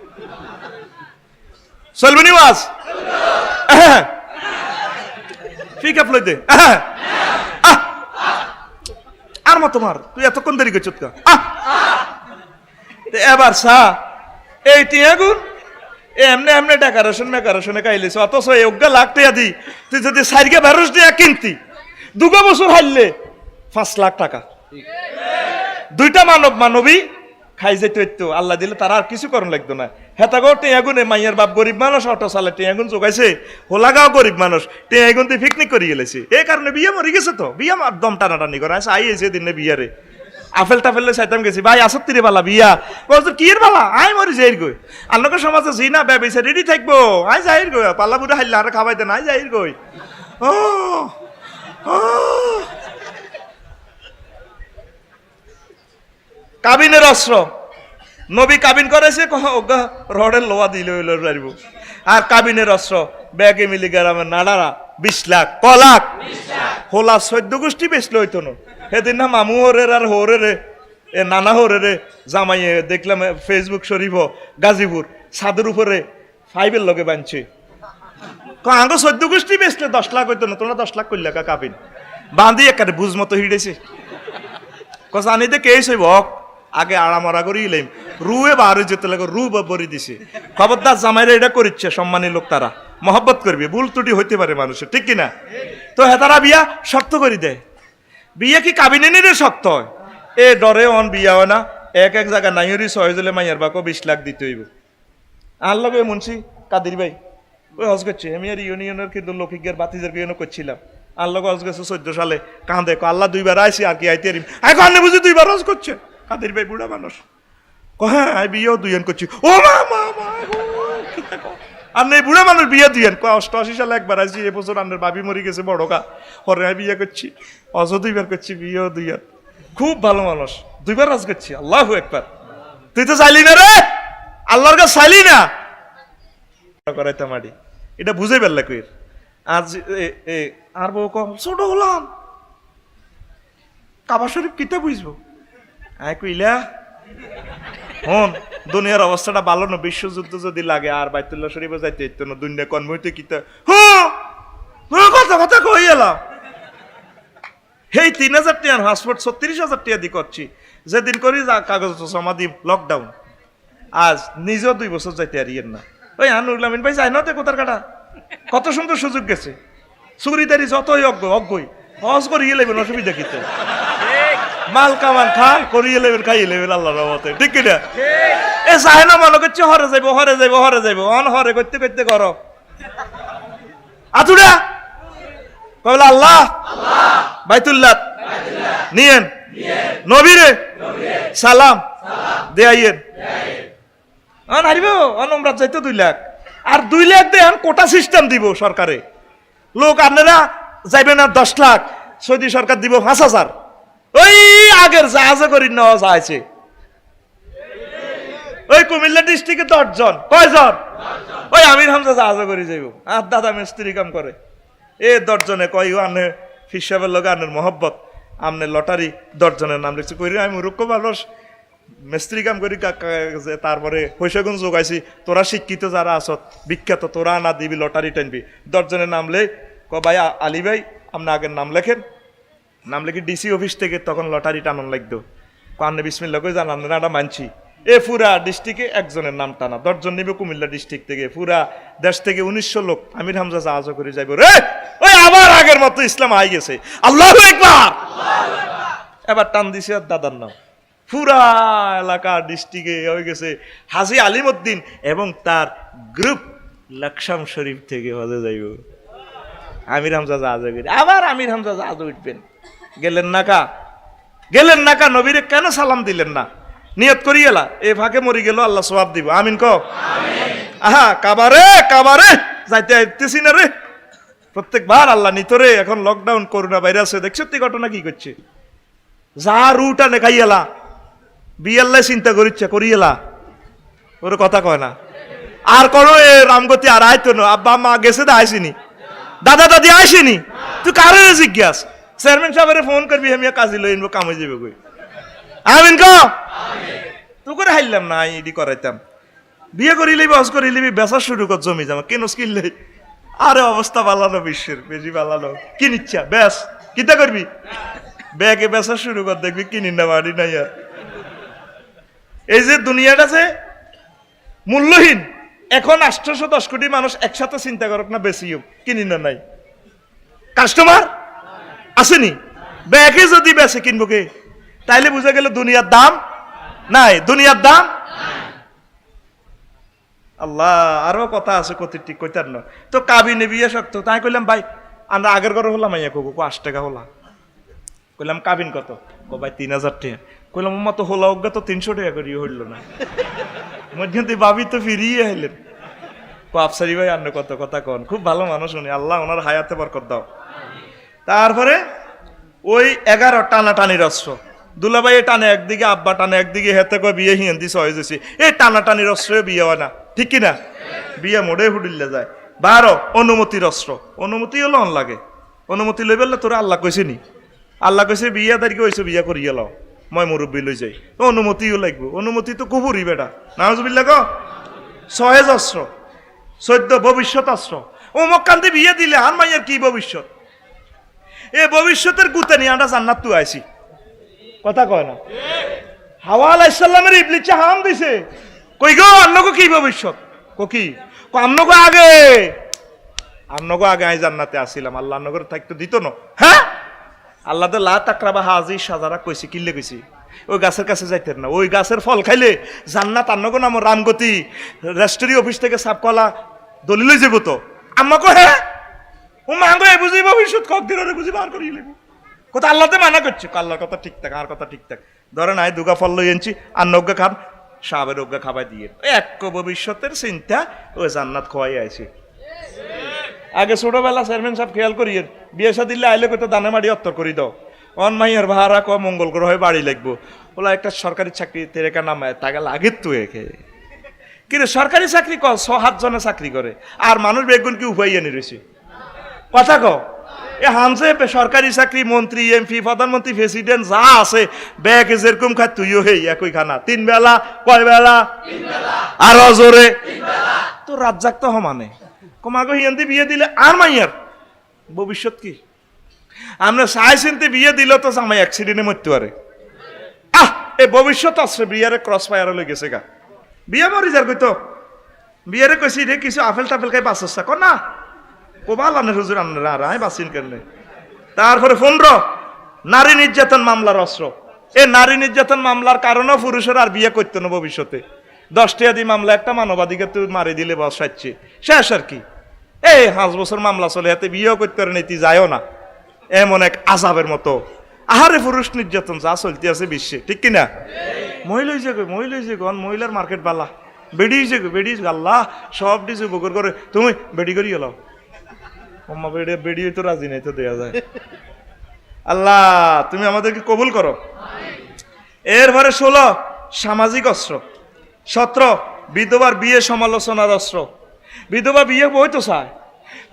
চলবে নি ওয়াজ ঠিক আপলাই দে আর মত তোমার তুই এতক্ষণ দেরি করছ, এবার সা এই টিয়াগুন এমনি এমনি ডেকোরেশনে কাইলিস, অথচ যোগ্য লাখ টাকা দি তুই যদি 4 টাকা কিনতি 2 বছর হারলে 5 লাখ টাকা, 2টা মানবী খাই যেত, আল্লাহ দিলে তারা আর কিছু করণ লাগতো না। হেতাগো টেয়াগুনে মাইয়ার বাপ গরিব মানুষ, অটো চালে টেয়াগুন যোগাইছে, হোলাগাও গরিব মানুষ, টেয়াগুন দিয়ে পিকনিক করে গেলেছে, এই কারণে বিয়ে মরি গেছে তো, বিয়া দম টানাটানি করে আছে, আই এসে দিনে বিয়ারে আপেল টাফেলে চাইতাম গেছি ভাই 78 বালা বিয়া, বলতো কি এর বালা আই মরি যাই গই, আল্লাহকে সমাজে জি না ব্যবসা রেডি থাকবো, আই যাই গই পাল্লা বুড়া হাইলে আর খাওয়াই দেন, আই যাই গই ও কাবিনের অস্ত্র, নবী কাবিন করেছে রডের লোয়া দিলে রাখব, আর কাবিনের অস্ত্র ব্যাগে মিলি গ্রামের নাড়ারা 20 লাখ ক লাখ, হোলা 14 গোষ্ঠী বেচলে হইতো না। সেদিন না মামু হরের আর হরে এ নানা হরে জামাইয়ে দেখলাম ফেসবুক শরীফ গাজীপুর ছাদের উপরে 5 লগে বানছে, আগে 14 গোষ্ঠী বেচলে 10 লাখ হইতো না, তোমরা 10 লাখ করলে কাবিন বাঁধি একারে বুঝ মতো হিড়েছে, জানি দে কে হইব আগে আড়ামরা করি ইলাম রুয়ে বাহারে যেতে লাগে রু বরি দিছে, খবরদার জামাইরা এটা করিচ্ছে, সম্মানী লোক তারা মহব্বত করবে, ভুল ত্রুটি হইতে পারে মানুষের, ঠিক কিনা? তো হেতারা বিয়া শক্ত করে দেয়, বিয়া কি কাবিনে নিলে শক্ত হয়, এ ডরে অন বিয়া হয় না, এক জায়গা নাইরি 6 জলে মাইয়ার বাকো 20 লাখ দিতে হইব, আর লগে মুন্সি কাদির ভাই ওই হজ করছে আমি আর ইউনিয়নের কিন্তু লক্ষিকের বাতিজের ইউনিয়ন করছিলাম আর লগে হজ গেছে 14 সালে কাঁদে আল্লাহ 2 বার আইসি আর কি আইতে এখন বুঝি 2 বার হজ করছে কাদির ভাই বুড়া মানুষ হ্যাঁ আমি বিয়েও 2 করছি ও মা মা মা আর নেই বুড়া মানুষ বিয়ে 2 88 সালে একবার আইসি এবছর আন্নের বাবি মরি গেছে বড় কা পরে আমি বিয়ে করছি হজও 2 বার করছি বিয়েও 2 খুব ভালো মানুষ 2 বার হজ করছি আল্লাহু আকবার তুই তো চাইলি না রে আল্লাহর কাছে চাইলি না করাইতে মারি এটা বুঝে ফেললে কই আজ আর বউ কম ছোট হলাম কাবা শরীফ কিতে বুঝবো আয় কইলা হন দুনিয়ার অবস্থাটা ভালো না বিশ্বযুদ্ধ যদি লাগে আর বাইতুল্লাহ শরীফে যাইতে হইতো না দুনিয়া কনমইতে কিতে কথা কথা কই এলাম এই 3000 টাকার পাসপোর্ট 36,000 টাকা দিয়ে করছি যেদিন করি কাগজ জমা দিই লকডাউন আজ নিজেও 2 বছর যাইতে আরিয়েন না ওই আনুরুল আমিন ভাই যাই না তো কোথার কাটা কত সুন্দর সুযোগ গেছে চুরিদারি যতই অজ্ঞই হজ করিয়ে লেবেন অসুবিধা কিতে মাল কামান খান করিয়ে লেবেন খাইয়ে লেবেন আল্লাহর রহমতে ঠিক কিনা এ চাহে না মনে করছে হরে যাইব অন হরে করতে করতে করো আতুরা কবলা আল্লাহ বাইতুল্লাহ নিয়েন নবীরে সালাম দেয়াইয়েন অন হারিব অনমরাত যাইতো 2 লাখ আর 2 লাখ দেন কোটা সিস্টেম দিব সরকারে লোক আপনারা যাইবেন আর 10 লাখ সৌদি সরকার দিব 5,000 ওই আগের জাহাজে করি নেওয়া যাইছে ওই কুমিল্লা ডিস্ট্রিক্টে 10 জন কয়জন ওই আমির হামজা জাহাজে করে যাইব আর দাদা মিস্ত্রি কাম করে 10 জনে কয় আনে ফিসাবের লগে আনের মহব্বত আমনে লটারি 10 জনের নাম লিখছে কই আমি মূর্খ মানুষ মিস্ত্রি কাম করি তারপরে পয়সাগুন যোগাইছি তোরা শিক্ষিত যারা আসত বিখ্যাত তোরা না দিবি লটারি টানবি 10 জনের নাম লে ভাই আলী ভাই আপনি আগের নাম লেখেন নাম লিখে ডিসি অফিস থেকে তখন লটারি টানান লাগতো কান্নে বিসমিল্লা করে জানান না মানছি এ পুরা ডিস্ট্রিক্টে একজনের নাম টানা 10 জন নিবে কুমিল্লা ডিস্ট্রিক্ট থেকে পুরা দেশ থেকে 1900 লোক আমির হামজা জাহাজ করে যাইব রে ওই আবার আগের মতো ইসলাম আই গেছে আল্লাহু আকবার এবার টান দিছে দাদার নাম পুরা এলাকা ডিস্ট্রিক্টে হয়ে গেছে হাজী আলিমউদ্দিন এবং তার গ্রুপ লাকসাম শরীফ থেকে হজে যাইব আমির হামজা জাহাজ করে আবার আমির হামজা জাহাজ উঠবেন গেলেন না কা নবীরে কেন সালাম দিলেন না নিয়ত করি এলা এ ফাঁকে মরি গেল আল্লাহ সওয়াব দিব আমিন কও আমিন আহা কাবারে যাইতে আইতেছি না রে প্রত্যেকবার আল্লাহ নিতরে এখন লকডাউন করোনা ভাইরাসে দেখছো তুই ঘটনা কি করছে যা রুটা নে খাইয়ালা বিয়াল্লাই চিন্তা করিয়েলা ওর কথা কয় না আর কোনো এ রামগতি আর আইতো না আব্বা মা গেছে তো আইসিনি দাদা দাদি আইসিনি তুই কারে জিজ্ঞাস চেয়ারম্যান সাহেবের ফোন করবি আমি কাজে লই আনবো কামে যাবে কই আমিন কো আমিন তুই করে হাইলাম না ইডি করাইতাম বিয়ে করি লিবি হজ করি লিবি বেচা শুরু কর জমি জমা কেন স্কিল নেই আরে অবস্থা বালানো বিশ্বের বেশি বালানো কি নিচ্ছা বেশ কিতা করবি ব্যাগে বেচা শুরু কর দেখবি কিনি না বাড়ি নাই আর এই যে দুনিয়াটা যে মূল্যহীন এখন 810 কোটি মানুষ একসাথে চিন্তা করক না বেশিও কিনি না নাই কাস্টমার আসেনি ব্যাগে যদি বেচে কিনবো কে তাইলে বুঝা গেল দুনিয়ার দাম নাই দুনিয়ার দাম আল্লাহ আরো কথা আছে কত কইতার না তো কাবিনে বিয়ে শক্ত তাই কইলাম ভাই আমরা আগের ঘরে হলাম আইয়া কো 5 টাকা হলা কইলাম কাবিন কত কো ভাই 3000 টাকা কইলাম আম্মা তো হলা অজ্ঞা তো 300 টাকা করি হইল না মধ্যে ভাবি তো ফিরিয়ে আইলেন কো আফসারি ভাই আন্ন কত কথা কোন খুব ভালো মানুষ উনি আল্লাহ ওনার হায়াতে বরকত দাও তারপরে ওই 11 টানাটানি রস্য দুলাভাই টানে একদিকে আব্বা টানে একদিকে হেতে কয় বিয়ে হিন্দি সহজ হয়েছে এই টানাটানি রস্য বিয়ে হয় না ঠিক কিনা বিয়ে মোড়ে হুডিল্লে যায় 12 অনুমতির অস্ত্র অনুমতি হলো অন লাগে অনুমতি লই বললে তোরা আল্লাহ কইছে নি আল্লাহ কইছে বিয়া তারিখে হয়েছে বিয়া করিয়ে লও মই মুরব্বী লই যাই অনুমতিও লাগবে অনুমতি তো কুবুরি বেটা নাউজুবিল্লাহ গো সহেজ অস্ত্র 14 ভবিষ্যৎ অস্ত্র অমুক কান্দি বিয়ে দিলে আর মাইয়ের কি ভবিষ্যৎ এ ভবিষ্যতের গুতে নিয়ে আমরা জান্নাত তো আইছি কথা কয় না হাওয়া আলাইহিস সালামের ইবলিসে হাম দিছে কই গো অন্যগো কি ভবিষ্যৎ কো কি কো অন্যগো আগে আই জান্নাতে আসিলাম আল্লাহ অন্যগো থাকতে দিত না হ্যাঁ আল্লাহ তো লা তাকরাবা হাজি সাজারা কইছি কিল্লে কইছি ওই গাছের কাছে যাইতেন না। ওই গাছের ফল খাইলে জান্নাত আন্নগো নাম রামগতি রেজিস্ট্রি অফিস থেকে সাপকলা দলিল যাব তো। আম্মাকে হ্যাঁ ও মাঙ্গো এ বুঝি ভবিষ্যৎ কক দিনে বুঝি বার করিয়ে লেব কথা আল্লাহতে মানা করছে, আল্লাহর কথা ঠিক থাক আর কথা ঠিক থাক। ধরেন আয় দুগা ফল লই আনছি আর নজ্ঞা খান সাবের অজ্ঞা খাবাই দিয়ে এক ভবিষ্যতের চিন্তা ওই জান্নাত খোয়াই আইছে। আগে ছোটবেলা চেয়ারম্যান সাহেব খেয়াল করিয়ে বিয়ে সা দিলে আইলে কত দানে মাড়ি অত্তর করি দাও অন মাইয়ার ভাড়া ক মঙ্গল গ্রহে বাড়ি লাগবো ওলা একটা সরকারি চাকরি তেরেকা নামায় তাকে লাগে তো একে কিন্তু সরকারি চাকরি ক 6-7 জনে চাকরি করে আর মানুষ বেগুন কি উপায় এনে রয়েছে কথা ক এ হানছে সরকারি চাকরি মন্ত্রী এমপি প্রধানমন্ত্রী প্রেসিডেন্ট যা আছে ব্যাগ যেরকম খায় তুইও হেই একই খানা 3 বেলা কয় বেলা আরো জোরে তো রাজ্জাক তো সমানে কমাগো হিয়ান্তি বিয়ে দিলে আর মাইয়ার ভবিষ্যৎ কি আমরা চাই চিনতে বিয়ে দিল তো জামাই অ্যাক্সিডেন্টে মরতে পারে। এই ভবিষ্যৎ আছে বিয়ারে ক্রস ফায়ার হয়ে গেছে গা বিয়ে মরি যার কইতো বিয়ারে কইছি রে কিছু আপেল টাপেল খাই বাঁচা কর না কোবাল আনে হুজুর আনরা রায় বাঁচিন কেন। তারপরে 15 নারী নির্যাতন মামলার অস্ত্র। এই নারী নির্যাতন মামলার কারণে পুরুষের আর বিয়ে করতো না ভবিষ্যতে 10 টাকা দিয়ে মামলা একটা মানবাধিকার তুই মারি দিলে বসাচ্ছে শেষ আর কি। এই 5 বছর মামলা চলে হাতে বিয়েও করতে পারে নীতি যায়ও না এমন এক আজাবের মতো। আহারে পুরুষ নির্যাতন যা চলতে আছে বিশ্বে ঠিক কিনা। মহিলা হয়েছে গন মহিলার মার্কেট বালা বেডি হয়েছে বেডি গাল্লা সব দিছে বকর করে তুমি বেডি করি গেলাও আম্মা বেডি বেডি তো রাজি নেই তো দেয়া যায়। আল্লাহ তুমি আমাদেরকে কবুল করো। এরপরে 16 সামাজিক অস্ত্র। 17 বিধবার বিয়ে সমালোচনার অস্ত্র। বিধবা বিয়ে বইতো চায়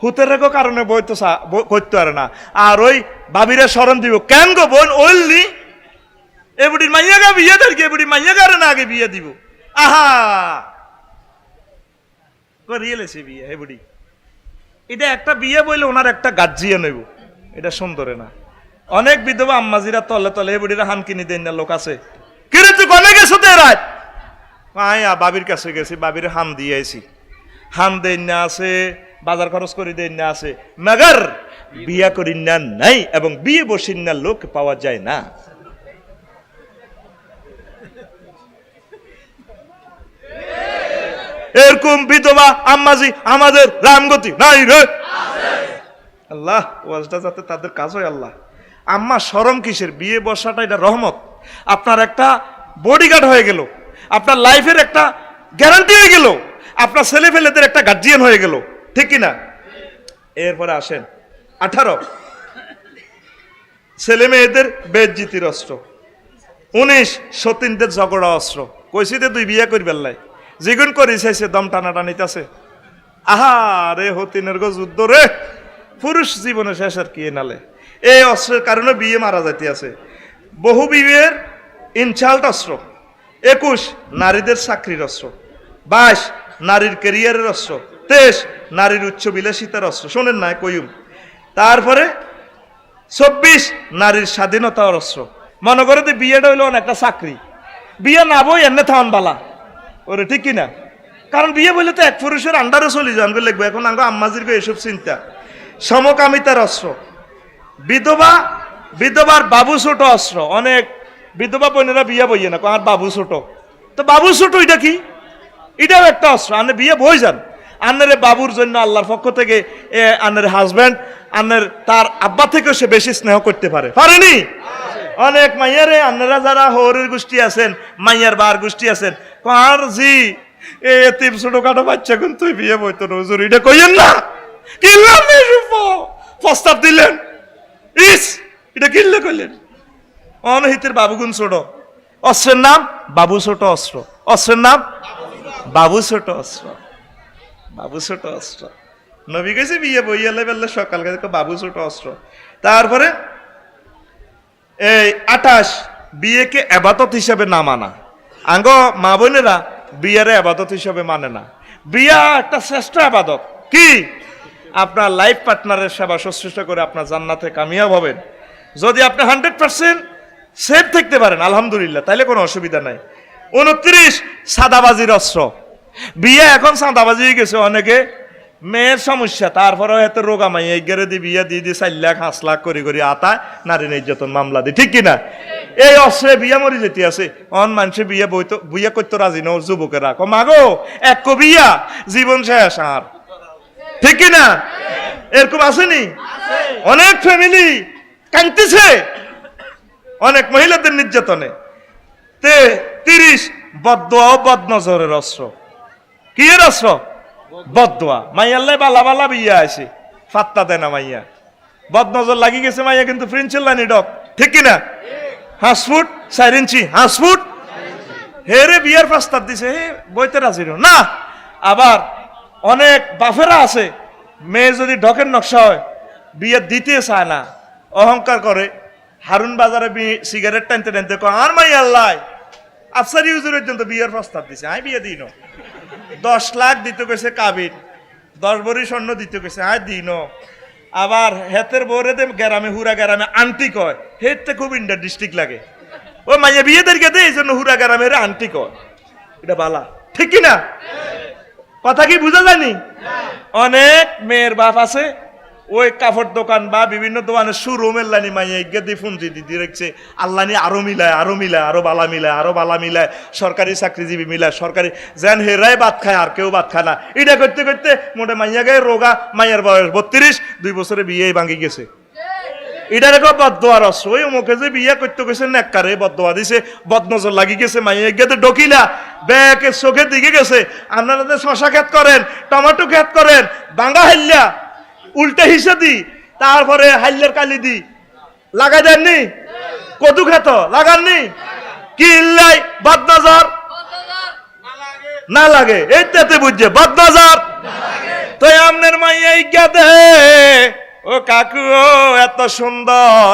হুতের রেখো কারণে বইতো করতে পারে না আর ওই ভাবিরে স্মরণ দিব কেন গো বোন ওইলি এবুড়ির মাইয়া গা বিয়ে দেয় এবুড়ির মাইয়া গারে না আগে বিয়ে দিব আহা করিয়েছে বিয়ে এবুড়ি এটা একটা বিয়ে বইলে ওনার একটা গাজ্জিয়ে নেব এটা সুন্দরে না। অনেক বিধবা আম্মাজিরা তলে তলে এবুড়িরা হান কিনি দেন না লোক আছে কিরে তুই কনে গেছো তো রাত মায়া বাবির কাছে গেছি বাবির হান দিয়ে আইছি হান দেন না আছে বাজার খরচ করে দেন না আছে মাগার বিয়া করিন না নাই এবং বিয়ে বসিন না লোক পাওয়া যায় না। এরকম বিধবা আম্মাজি আমাদের রামগতি নাই রে আল্লাহ ওয়াজটা যাতে তাদের কাজ হয়। আল্লাহ আম্মা শরম কিসের বিয়ে বসাটা এটা রহমত। আপনার একটা বডিগার্ড হয়ে গেল আপনার লাইফের একটা গ্যারান্টি হয়ে গেল আপনার ছেলে ফেলেদের একটা গার্জিয়ান হয়ে গেল ঠিক কিনা। এরপরে আসেন 18 ছেলে মেয়েদের বেজ্জিতির অস্ত্র। 19 সতীনদের ঝগড়া অস্ত্র। কইছিতে তুই বিয়ে করবি আল্লাহ যেগুন করি চাইছে দম টানাটানিতেছে আহা রে হতিনের গো যুদ্ধ রে পুরুষ জীবনে শেষ আর কি নালে এই অস্ত্রের কারণে বিয়ে মারা যাইতে আছে। বহু বিয়ের ইনসাল্ট অস্ত্র। 21 নারীদের চাকরির অস্ত্র। 22 নারীর ক্যারিয়ারের অস্ত্র। 23 নারীর উচ্চ বিলাসিতার অস্ত্র শোনেন না কইম। তারপরে 24 নারীর স্বাধীনতার অস্ত্র। মনে করে যে বিয়েটা হইলো একটা চাকরি বিয়ে না বই এমনি থামান বালা ওরে ঠিক কিনা কারণ বিয়ে বললে তো এক পুরুষের আন্ডারে চলে যান লিখবো এখন আঙ্গ আম্মাজির এসব চিন্তা। সমকামিতার অস্ত্র। বিধবার বাবু ছোট অস্ত্র। অনেক বিধবা বোনেরা বিয়ে বইয়ে না আর বাবু ছোট তো বাবু ছোট এটা কি এটাও একটা অস্ত্র আনে বিয়ে বই যান আন্নের বাবুর জন্য আল্লাহর পক্ষ থেকে আন্নের হাজব্যান্ড আন্নের তার আব্বা থেকেও সে বেশি স্নেহ করতে পারেনি। অনেক মাইয়ারে আপনারা যারা হরের গোষ্ঠী আছেন মাইয়ার বার গোষ্ঠী আছেন কার জি এতিম ছোটখাটো বাচ্চা কোন তুই বিয়ে বইতো নজর এটা কইেন না কিনলাম প্রস্তাব দিলেন ইস এটা কিনলে কইলেন অনহিতের বাবুগুন ছোট অস্ত্রের নাম বাবু ছোট অস্ত্র। অস্ত্রের নাম বাবু ছোট অস্ত্র। বাবু ছোট অস্ত্র নবী গেছে বিয়ে বইয়ালে বেললে সকাল গেছে বাবু ছোট অস্ত্র। তারপরে এই 28 বিয়েকে আবাদত হিসাবে না মানা। আঙ্গ মা বোনেরা বিয়ের আবাদত হিসাবে মানে না। বিয়া একটা শ্রেষ্ঠ আবাদত কি আপনার লাইফ পার্টনারের সেবা শুশ্রূষা করে আপনার জান্নাতে কামিয়াব হবেন। যদি আপনি 100% সেফ থাকতে পারেন আলহামদুলিল্লাহ তাইলে কোনো অসুবিধা নাই। 29 সাদাবাজির অস্ত্র। বিয়ে এখন সাদাবাজি হয়ে গেছে অনেকে মেয়ের সমস্যা তারপরে এত রোগা মাই এই গেরে দি বিয়ে দিয়ে 4 লাখ 5 লাখ করে আতায় নারী নির্যাতন মামলা দি ঠিক কিনা। এই অস্ত্রে বিয়া মরি যেতে আছে অন মানুষে বিয়া বইতো বিয়া করতে রাজি ন যুবকেরা মাগো এক বিয়া জীবন শেষ আর ঠিক কিনা এরকম আসেনি অনেক ফ্যামিলি কাঁদতেছে অনেক মহিলাদের নির্যাতনে তে 30 বদদোয়া ও বদনজরের অস্ত্র কি এর অস্ত্র বদদোয়া মাইয়াল্লাই বালা বালা বিয়া আছে ফাত্তা দেয় না মাইয়া বদনজর লাগি গেছে মাইয়া কিন্তু প্রিন্সেল লাইনি ডক ঠিক কিনা হাঁসফুট 4 ইঞ্চি হাঁসফুট হে রে বিয়ার প্রস্তাব দিছে হে বইতে রাজি না আবার অনেক বাফেরা আছে মেয়ে যদি ঢকের নকশা হয় বিয়ে দিতে চায় না অহংকার করে হারুন বাজারে সিগারেট টানতে টানতে আর মাই আল্লাহ আফসার ইউজের পর্যন্ত বিয়ের প্রস্তাব দিছে আই বিয়ে দিন 10 লাখ দিতে গেছে কাবির 10 ভরি স্বর্ণ দিতে গেছে আই দিন আবার হেতের বরে গ্রামে হুরা গ্রামে আন্টি কয় হেতে খুব ইন্টার ডিস্ট্রিক্ট লাগে ও মাইয়া বিয়েদের গেতে এই জন্য হুরা গ্রামের আন্টি কয় এটা বালা ঠিক কিনা কথা কি বুঝা যায়নি অনেক মেয়ের বাপ আছে ওই কাপড় দোকান বা বিভিন্ন দোকানে শোরুমের লাইনি মাইয়া ইজ্ঞাদি ফুঞ্জি দিদি রেখেছে আল্লাহ নি আরো মিলায় আরো বালা মিলায় সরকারি চাকরিজীবী মিলায় সরকারি যেন হেরাই ভাত খায় আর কেউ ভাত খায় না এটা করতে করতে মোটে মাইয়া গায়ে রোগা মাইয়ার বয়স 32 2 বছরে বিয়ে ভাঙি গেছে এটা রেখো বদদোয়ার অস্ত্র ওই মুখে যে বিয়ে করতে গেছে নেককারে বদদোয়া দিছে বদনজর লাগি গেছে মাইয়া গেতে ডকিলা ব্যাকে চোখের দিকে গেছে আপনারা শশা ক্ষেত করেন টমেটো ক্ষেত করেন বাঙ্গা হাইল্লা উল্টে হিসে দি তারপরে হাইল্লার কালি দি লাগাই দেননি কদু খেত লাগাননি কি ইল্লাই বদনজর না লাগে এইটাতে বুঝছে বদনজর তো আমনের মাইয়া ইজ্ঞা দে ও কাকু এত সুন্দর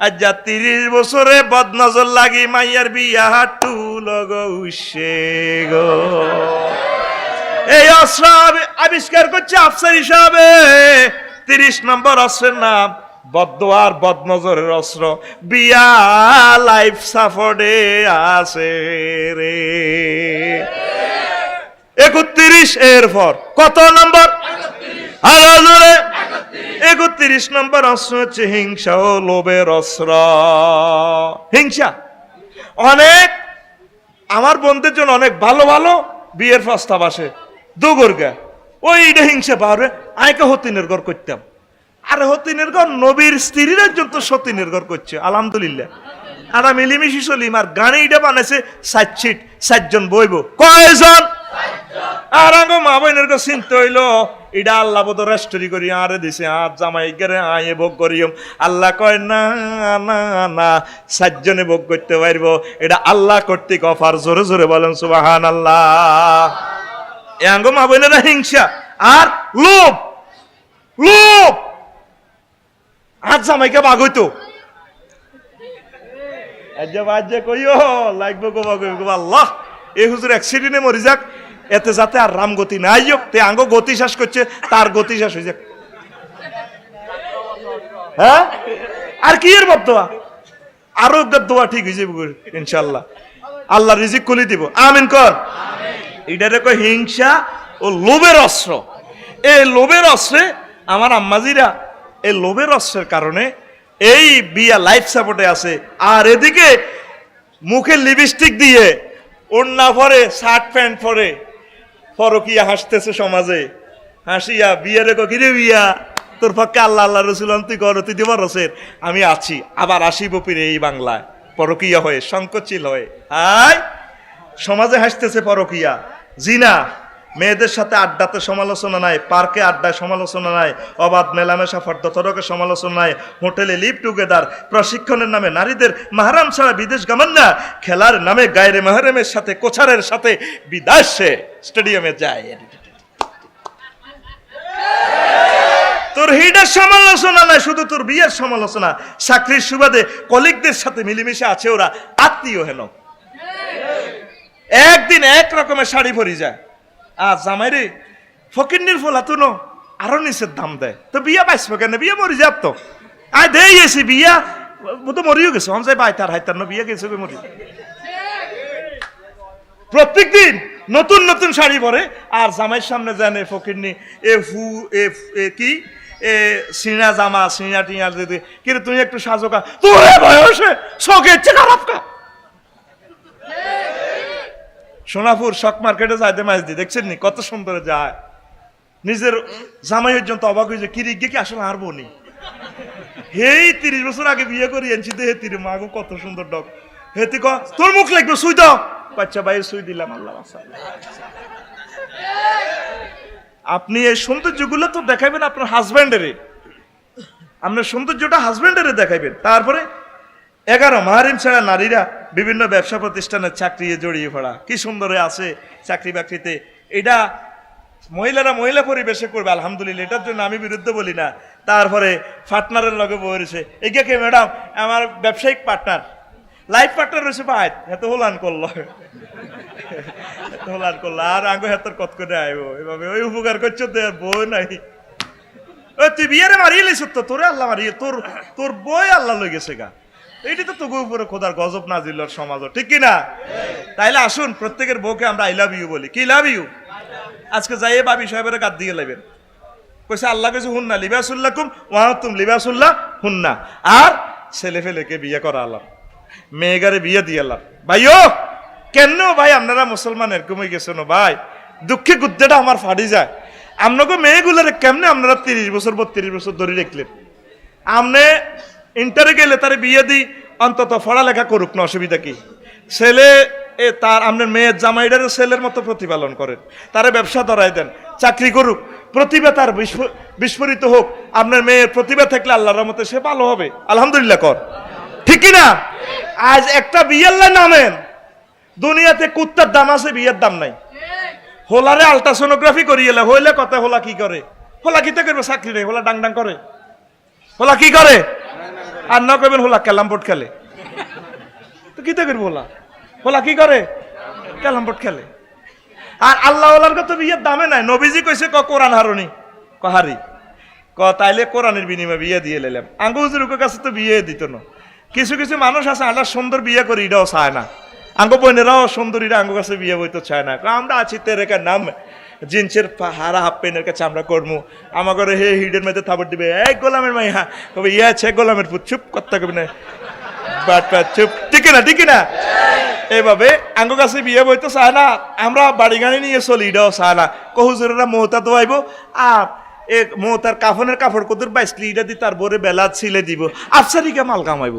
আজ 30 বছরে বদনজর লাগি মাইয়ার বিয়া হাটু লগৌছে গো এই অস্ত্র আবিষ্কার করছে আফসার হিসাবে 30 নম্বর অস্ত্রের নাম বদদোয়ার বদনজরের অস্ত্র বিয়া লাইফ সাপোর্টে আছে রে 31 এর পর কত নম্বর 31 নম্বর অস্ত্র হচ্ছে হিংসা ও লোভের অস্ত্র হিংসা অনেক আমার বন্ধুদের জন্য অনেক ভালো ভালো বিয়ের প্রস্তাব আসে দুগর্গা ওইটা হিংসা পারে আইকে হতিনের ঘর করতাম আরে হতিনের ঘর নবীর স্ত্রীর একজন তো সতীনের ঘর করছে আলহামদুলিল্লাহ আর মিলিমিশি চলিম আর গাড়িটা বানাইছে 7 সিট 7 জন বইব কয়জন আর আঙ্গ মা বোনের চিন্তা হইলো এটা আল্লাহ বোধ রেস্টরি করি আরে দিছে আর জামাই গেরে আয়ে ভোগ করিম আল্লাহ কয় না না না 7 জনে ভোগ করতে পারব এটা আল্লাহ কর্তৃক অফার জোরে জোরে বলেন সুবহানাল্লাহ এ আঙ্গ মা বোনেরা হিংসা আর লোভ লোভ আর জামাইকে বাগ হইতো আজ কইও লাগবে গোবা আল্লাহ এই হুজুর অ্যাক্সিডেন্টে মরি যাক এতে যাতে আর রাম গতি নাই হোক তে আঙ্গ গতি শেষ করছে তার গতি শেষ হয়ে যাক হ্যাঁ আর কি এর বদদোয়া আরো দোয়া ঠিক হয়ে যাবে ইনশাআল্লাহ আল্লাহ রিজিক খুলে দিব আমিন কর এটারে কয় হিংসা ও লোভের অস্ত্র এই লোভের অস্ত্রে আমার আম্মাজিরা এই লোভের অস্ত্রের কারণে এই বিয়া লাইফ সাপোর্টে আছে আর এদিকে মুখে লিপস্টিক দিয়ে ওড়না পরে শার্ট প্যান্ট পরে ফরকিয়া হাসতেছে সমাজে হাসিয়া বিয়ে রেখো কিরে বিয়া তোর পক্ষে আল্লাহ আল্লাহ রসুল তুই কর তুই দিবার রসের আমি আছি আবার আসিব ফিরে এই বাংলায় পরকিয়া হয়ে সংকোচিল হয়ে হাই সমাজে হাসতেছে পরকিয়া জিনা মেয়েদের সাথে আড্ডাতে সমালোচনা নাই পার্কে আড্ডায় সমালোচনা নাই অবাধ মেলামেশা ফর্দতরকে সমালোচনা নাই হোটেলে লিভ টুগেদার প্রশিক্ষণের নামে নারীদের মাহরাম ছাড়া বিদেশ গমন না খেলার নামে গায়রে মাহরামের সাথে কোচারের সাথে বিদেশে স্টেডিয়ামে যায় তোর হিডের সমালোচনা নাই শুধু তোর বিয়ের সমালোচনা চাকরির সুবাদে কলিগদের সাথে মিলেমিশে আছে ওরা আত্মীয় হেন একদিন এক রকমের শাড়ি পরি যায় আর জামাইরে ফকিন্নির ফোলা তুনো আরো নিচের দাম দেয় তো বিয়া পাইছো কেন বিয়া মরি যাব তো আয় দেই এসি বিয়া তো মরিও গেছে হন যাই বাইতার হাইতার ন বিয়া গেছে মরি প্রত্যেকদিন নতুন নতুন শাড়ি পরে আর জামাইয়ের সামনে জানে ফকিন্নি এ কি সিনা জামা সিনা টিনা দিতে, কিন্তু তুমি একটু সাজোকা, তোর বয়সে শখের চেয়ে খারাপ কা। সোনাপুর শক মার্কেটে যাইতে মাছ দি দেখছেন নি কত সুন্দর যায়, নিজের জামাই পর্যন্ত অবাক হয়েছে, কিরি গিয়ে কি আসলে আর বনি হেই 30 বছর আগে বিয়ে করি আনছি তো হেতির মাগো কত সুন্দর ডক, হেতি ক তোর মুখ লাগবে সুই দাও, বাচ্চা ভাই সুই দিলাম, আল্লাহ আপনি এই সৌন্দর্যগুলো তো দেখাইবেন আপনার হাজব্যান্ডের, আপনার সৌন্দর্যটা হাজব্যান্ডের দেখাইবেন। তারপরে 11 মাহারিম ছাড়া নারীরা বিভিন্ন ব্যবসা প্রতিষ্ঠানের চাকরি জড়িয়ে পড়া, কি সুন্দর আছে চাকরি বাকরিতে, এটা মহিলারা মহিলা পরিবেশে করবে আলহামদুলিল্লাহ, এটার জন্য আমি বিরুদ্ধে বলি না। তারপরে পার্টনারের লগে বসেছে, এগিয়ে কে ম্যাডাম আমার ব্যবসায়িক পার্টনার, লাইফ পার্টনার রয়েছে ভাই, এত হোলান করলো হোলান করলো, আর আগে হাতের কত করে আইব এভাবে ওই উপকার করছো তো বই নাই, ওই তুই বিয়ারে মারিয়ে লিস তো, তোরে আল্লাহ মারিয়ে তোর বই আল্লাহ লই গেছে গা, এইটি তো তোকে উপরে খোদার গজব নাজিল সমাজ, ঠিক কিনা? তাইলে আসুন প্রত্যেকের বউকে আমরা আই লাভ ইউ বলি, কি লাভ ইউ। আজকে যাই বাবি সাহেবের গাদ দিয়ে লাইবেন, কইছে আল্লাহ কিছু হুন্না লিবাসুল্লাকুম ওয়া তুম লিবাসুল্লাহ হুন্না, আর ছেলে ফেলেকে বিয়ে করা আল্লাহ, মেয়েগারে বিয়ে দিয়ে আল্লাহ। ভাইও কেন ভাই আপনারা মুসলমান এরকম হয়ে গেছেন ভাই, দুঃখে গুদ্দেটা আমার ফাড়ি যায়। আপনাকে মেয়েগুলোর কেমনে আপনারা 30 বছর 32 বছর ধরে রাখলেন, আপনি ইন্টারে গেলে তার বিয়ে দিই, অন্তত পড়ালেখা করুক না, অসুবিধা কি? ছেলে তার আপনার মেয়ের জামাইটারও ছেলের মতো প্রতিপালন করেন, তারে ব্যবসা ধরাই দেন, চাকরি করুক, প্রতিভা তার বিস্ফোরিত হোক, আপনার মেয়ের প্রতিভা থাকলে আল্লাহর রহমতে সে ভালো হবে, আলহামদুলিল্লাহ কর, ঠিক না? আজ একটা বিয়ের নামেন, দুনিয়াতে কুত্তার দাম আছে, বিয়ের দাম নাই। হোলারে আলট্রাসোনোগ্রাফি করিয়ে হইলে কথা, হোলা কি করে? হোলা কিতে করবে? চাকরি নেই, হোলা ডাং ডাং করে, হোলা কি করে? আর না করবেন হোলা ক্যালাম বোর্ড খেলে, তো কিতে করবো হোলা? হোলা কি করে? ক্যালাম বোর্ড খেলে। আর আল্লাহ ওলার তো বিয়ের দামে নাই, নবীজি কইছে কোরআন হারুনি হারি তাইলে কোরআনের বিনিময়ে বিয়ে দিয়ে লেলাম। আঙ্গু হুজুরের কাছে তো বিয়ে দিত না। কিছু কিছু মানুষ আছে আল্লাহ সুন্দর বিয়ে করে, এটাও চায় না, আঙ্গ বোনেরাও সুন্দরীরা আঙ্গ কাছে বিয়ে বইতে চায় না, আমরা আছি তেরেকার নাম জিন্সের হারা হাফ প্যান্টের কাছে আমরা করবো, আমার ঘরে হে হিডের মধ্যে থাবর দিবে, এই গোলামের মাইয়া কবে ইয়ে আছে গোলামের পুত, চুপ করতে কবি না, বাট চুপ, ঠিক না? ঠিক না? এইভাবে আঙ্গ কাছে বিয়ে বইতে চায় না, আমরা বাড়ি গাড়ি নিয়ে চলি, এটাও চায় না। কহুজুরেরা মৌতা দোয়াইব, আর মৌতার কাফনের কাপড় কদুর বাইসলি এটা দিয়ে তার বরে বেলা ছিলে দিব, আফসারিকা মাল কামাইব,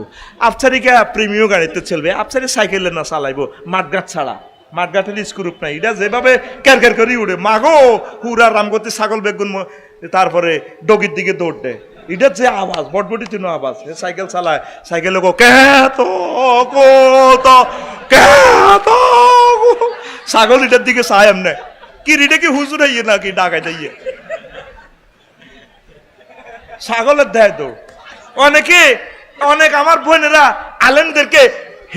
আফসারিকা প্রিমিয় গাড়িতে চলবে, আফসারি সাইকেলে না চালাইবো, মাঠঘাট ছাড়া, মাঠঘাটের স্ক্রুপ নাই, এটা যেভাবে ক্যারক্যার করে উড়ে, মাগো হুরা রামগতি ছাগল বেগুন, তারপরে ডগির দিকে দৌড় দেয়, এটার যে আওয়াজ বটবটি তিন আওয়াজ, সাইকেল চালায়, সাইকেল ছাগল এটার দিকে চায় এমনি, কি রিটা কি হুজুর আইয়ে নাকি ডাকাই যাইয়ে, ছাগলের দেয় দৌড়। অনেক আমার বোনেরা আলেমদেরকে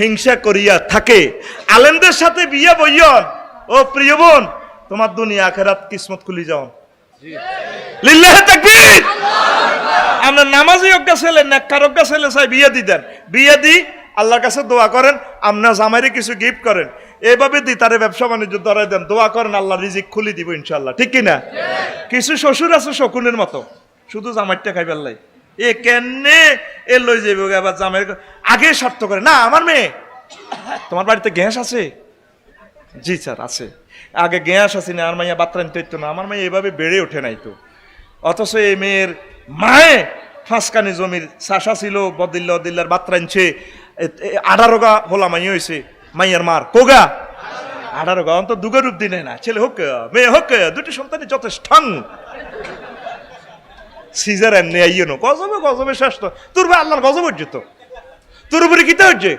হিংসা করিয়া থাকে, আলেমদের সাথে বিয়ে বইয়ন, ও প্রিয় বোন তোমার দুনিয়া আখিরাত কিসমত খুলি যাও, লিল্লাহি তাকবীর। আমরা নামাজি অজ্ঞা ছেলে, নেককার অজ্ঞা ছেলে চাই বিয়ে দিতেন, বিয়ে দি আল্লাহর কাছে দোয়া করেন, আপনার জামাইরে কিছু গিফট করেন, এইভাবে দি তারে ব্যবসা বাণিজ্য ধরাই দেন, দোয়া করেন আল্লাহ রিজিক খুলি দিব ইনশাল্লাহ, ঠিক কিনা? কিছু শ্বশুর আছে শকুনের মতো, শুধু জামাইটা খাই পেলাই, এ কেনে এ লই যাইব, আবার জামাইয়ের আগে শর্ত করে, না আমার মেয়ে, তোমার বাড়িতে গ্যাস আছে? জি স্যার আছে। আগে গ্যাস আছে না, আমার মাইয়া বাত্রা নিতে না, আমার মাইয়া এভাবে বেড়ে ওঠে নাই তো, অথচ এই মেয়ের মায়ে ফাঁসকানি জমির চাষা ছিল, বদিল্লার বাত্রা নিচ্ছে, 18 গা হোলা মাইয়া হয়েছে, মাইয়ার মার কোগা 18 গা, অন্তত দুগা রূপ দিনে না, ছেলে হোক মেয়ে হোক, দুটি সন্তানই যথেষ্ট। সিজার এমনি আইয়ে নো গজবে শেষ তো, তোর ভাই আল্লাহর গজব হচ্ছে, তো তোর উপরে কিতা হচ্ছে,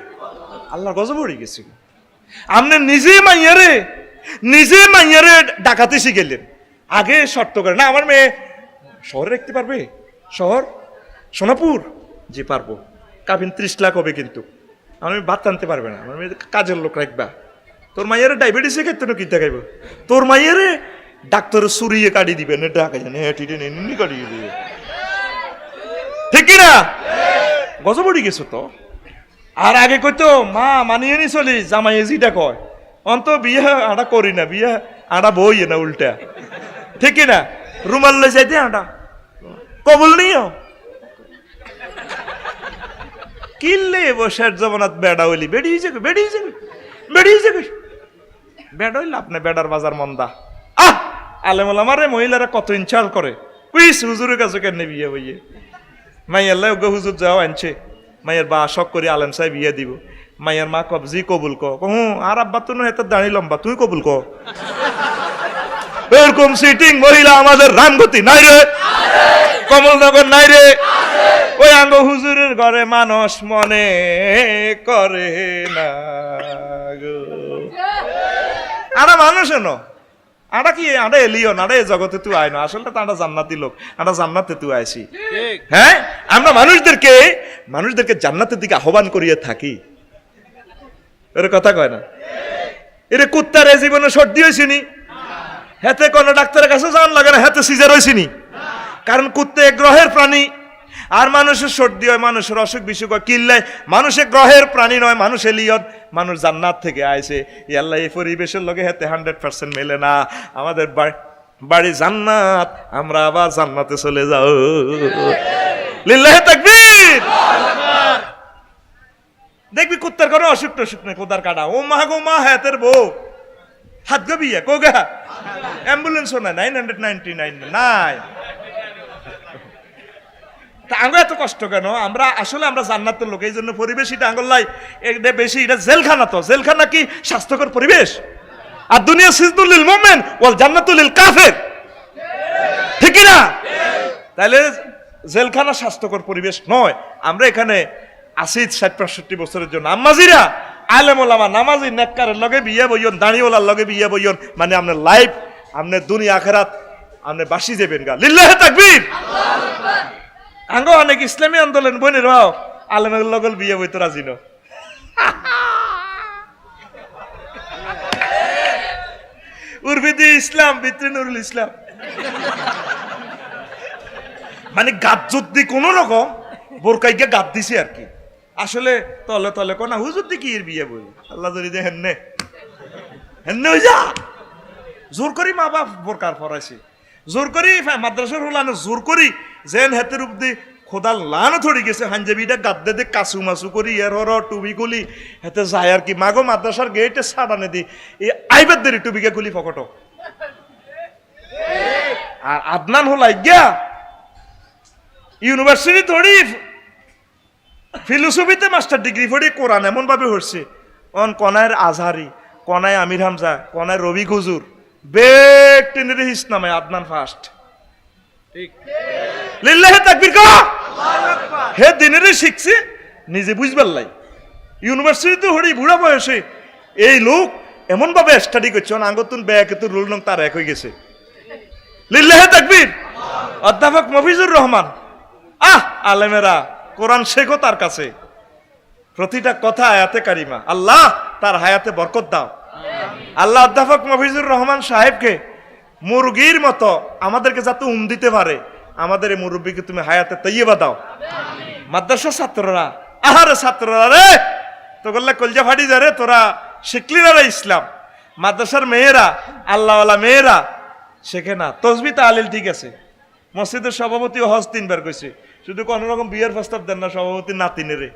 আল্লাহর গজব হয়ে গেছে। আপনি নিজে মাইয়ারে ডাকাতে শিখেলেন, আগে শর্ত করে, না আমার মেয়ে শহরে রাখতে পারবে, শহর সোনাপুর, জি পারবো, কাবিন 30 লাখ হবে, কিন্তু আমি ভাত আনতে পারবে না, আমার মেয়ে কাজের লোক রাখবা। তোর মাইয়ারে ডায়াবেটিসে খেতে না কিতা খাইব, তোর মাইয়ারে ডাক্তারে সুরিয়ে কাটি দিবে না, ডাকা জানে এমনি কাটিয়ে দিবে, ঠিক না? গজবড়ি গেছো তো। আর আগে কইতো মা মানিয়ে নি চলি, জামাই যেটা কয়, অন্ত বিয়ে আটা করি না, বিয়ে আটা বই না উল্টা, ঠিক না? রুমাল লই যাইতে আটা কবুল নিও কিনলে বসার জমানাত বেড়া হইলি বেড়িয়ে যাবে বেড়া হইলে আপনি বেড়ার বাজার মন্দা আলেম ওলামারে মহিলারা কত ইনসাল্ট করে কুইস হুজুরের কাছে কেন বিয়ে বইয়ে মাইয়ার লাই ওকে হুজুর যাও আনছে মাইয়ের বা শখ করে আলেম সাহেব বিয়ে দিব মাইয়ার মা কবজি কবুল আর আব্বা তো নয় দাঁড়ি লম্বা তুই কবুল এরকম সিটিং মহিলা আমাদের রামগতি নাই রে কমলনগর নাই রে ওই আঙ্গ হুজুরের ঘরে মানুষ মনে করে না গো আরা মানুষ এনো আটা কি আটা এলিও না এ জগতে তুই আয় না আসলে তো আটা জান্নাতি লোক আটা জান্নাতে তুই আইসি হ্যাঁ আমরা মানুষদেরকে জান্নাতের দিকে আহ্বান করিয়ে থাকি এর কথা কয় না এর কুত্তার জীবনে সর্দি হয়েছিনি হাতে কোনো ডাক্তারের কাছে যাওয়ার লাগে না হাতে সিজার হয়েছিনি কারণ কুত্তে গ্রহের প্রাণী আর মানুষের সর্দি হয় মানুষের অসুখ বিসুখ হয় কিল্লায় মানুষের গ্রহের প্রাণী নয় মানুষ এলিয়ন মানুষ জান্নাত থেকে আইছে আল্লাহ এই পরিবেশের লগে হাতে 100% মেলে না আমাদের বাড়ি জান্নাত আমরা আবার জান্নাতে চলে যাও লিল্লাহি তাকবীর দেখবি কুত্তার কোনো অসুখ টসুখ নেই কোদার কাটা ও মা গো মা হাতের বউ হাত গবিয়া কোগা অ্যাম্বুলেন্সও না 999 নাই আঙ্গ এত কষ্ট কেন আমরা জান্নাতের লোক এই জন্য পরিবেশ এটা আঙ্গল্লাই এটা বেশি এটা জেলখানা কি স্বাস্থ্যকর পরিবেশ আর দুনিয়া সিজনুল লিল মুমিন ওয়াল জান্নাতুল লিল কাফির ঠিক কি না তাহলে জেলখানা স্বাস্থ্যকর পরিবেশ নয় আমরা এখানে আছি 60-65 বছরের জন্য আম্মাজিরা আলেম ওলামা নামাজি নেককারের লগে বিয়ে বইয়ন দাঁড়িওয়ালার লগে বিয়ে বইয়ন মানে আপনার লাইফ আপনার দুনিয়া আখিরাত আপনি বাসি যাবেন গা লিল্লাহি তাকবীর আল্লাহু আকবার আঙ্গ অনেক ইসলামী আন্দোলন বইনের রাও আলেমের লগল বিয়ে বইতে রাজি ন উর্বিদি ইসলাম ভিতরে নুরুল ইসলাম মানে গাত যদি কোন রকম বোরকাইকে গাত দিছে আর কি আসলে তলে তলে কোনা হুজুর দি কি এর বিয়ে বই আল্লাহ যদি দেখেন নে হেন্নে হই যা জোর করি মা বাপ বোরকার পরাইছে জোর করি মাদ্রাসার হলানো জোর করি যেন হাতের উপদি খোদাল লানো থড়ি গেছে হাঞ্জাবিটা গাদ্দে দে কাসু মাসু করি এর হর টুবি গুলি হাতে যায় আর কি মাগো মাদ্রাসার গেটে সাড়ানে দি এই আইবার দেরি টুবিকে গুলি ফকটো আর আদনান হলাই গিয়া ইউনিভার্সিটি থড়ি ফিলোসফিতে মাস্টার ডিগ্রি পড়ি কোরআন এমন ভাবে হচ্ছে অন কনায়ের আজহারি কনায় আমির হামজা কনায় রবি হুজুর বেক টেনের হিস নামে আদনান ফার্স্ট ঠিক লিল্লাহি তাকবীর কর আল্লাহু আকবার হে দিনের শিখছে নিজে বুঝবার লাই ইউনিভার্সিটিতে হড়ি বুড়া বয়সে এই লোক এমন ভাবে স্টাডি করছে আঙ্গতুন ব্যাকে তো রুল নং তার এক হয়ে গেছে লিল্লাহি তাকবীর অধ্যাপক মফিজুর রহমান আলেমেরা কোরআন শেখো তার কাছে প্রতিটা কথা আয়াতে কারিমা আল্লাহ তার হায়াতে বরকত দাও আল্লাহ অধ্যাপক মফিজুর রহমান সাহেবকে মুরগির মতো আমাদেরকে যাতে দিতে পারে আমাদের এই মুরব্বীকে তুমি হায়াতে তৈয়বা দাও মাদ্রাসা ছাত্ররা আহারে ছাত্ররা রে তো বললে কলজা ফাটি যা রে তোরা শিখলি না রে ইসলাম মাদ্রাসার মেয়েরা আল্লাহওয়ালা মেয়েরা শেখে না তসবি তাহলিল ঠিক আছে মসজিদের সভাপতি হজ 3 বার কইছে শুধু কোন রকম বিয়ের প্রস্তাব দেন না সভাপতি নাতিনে রে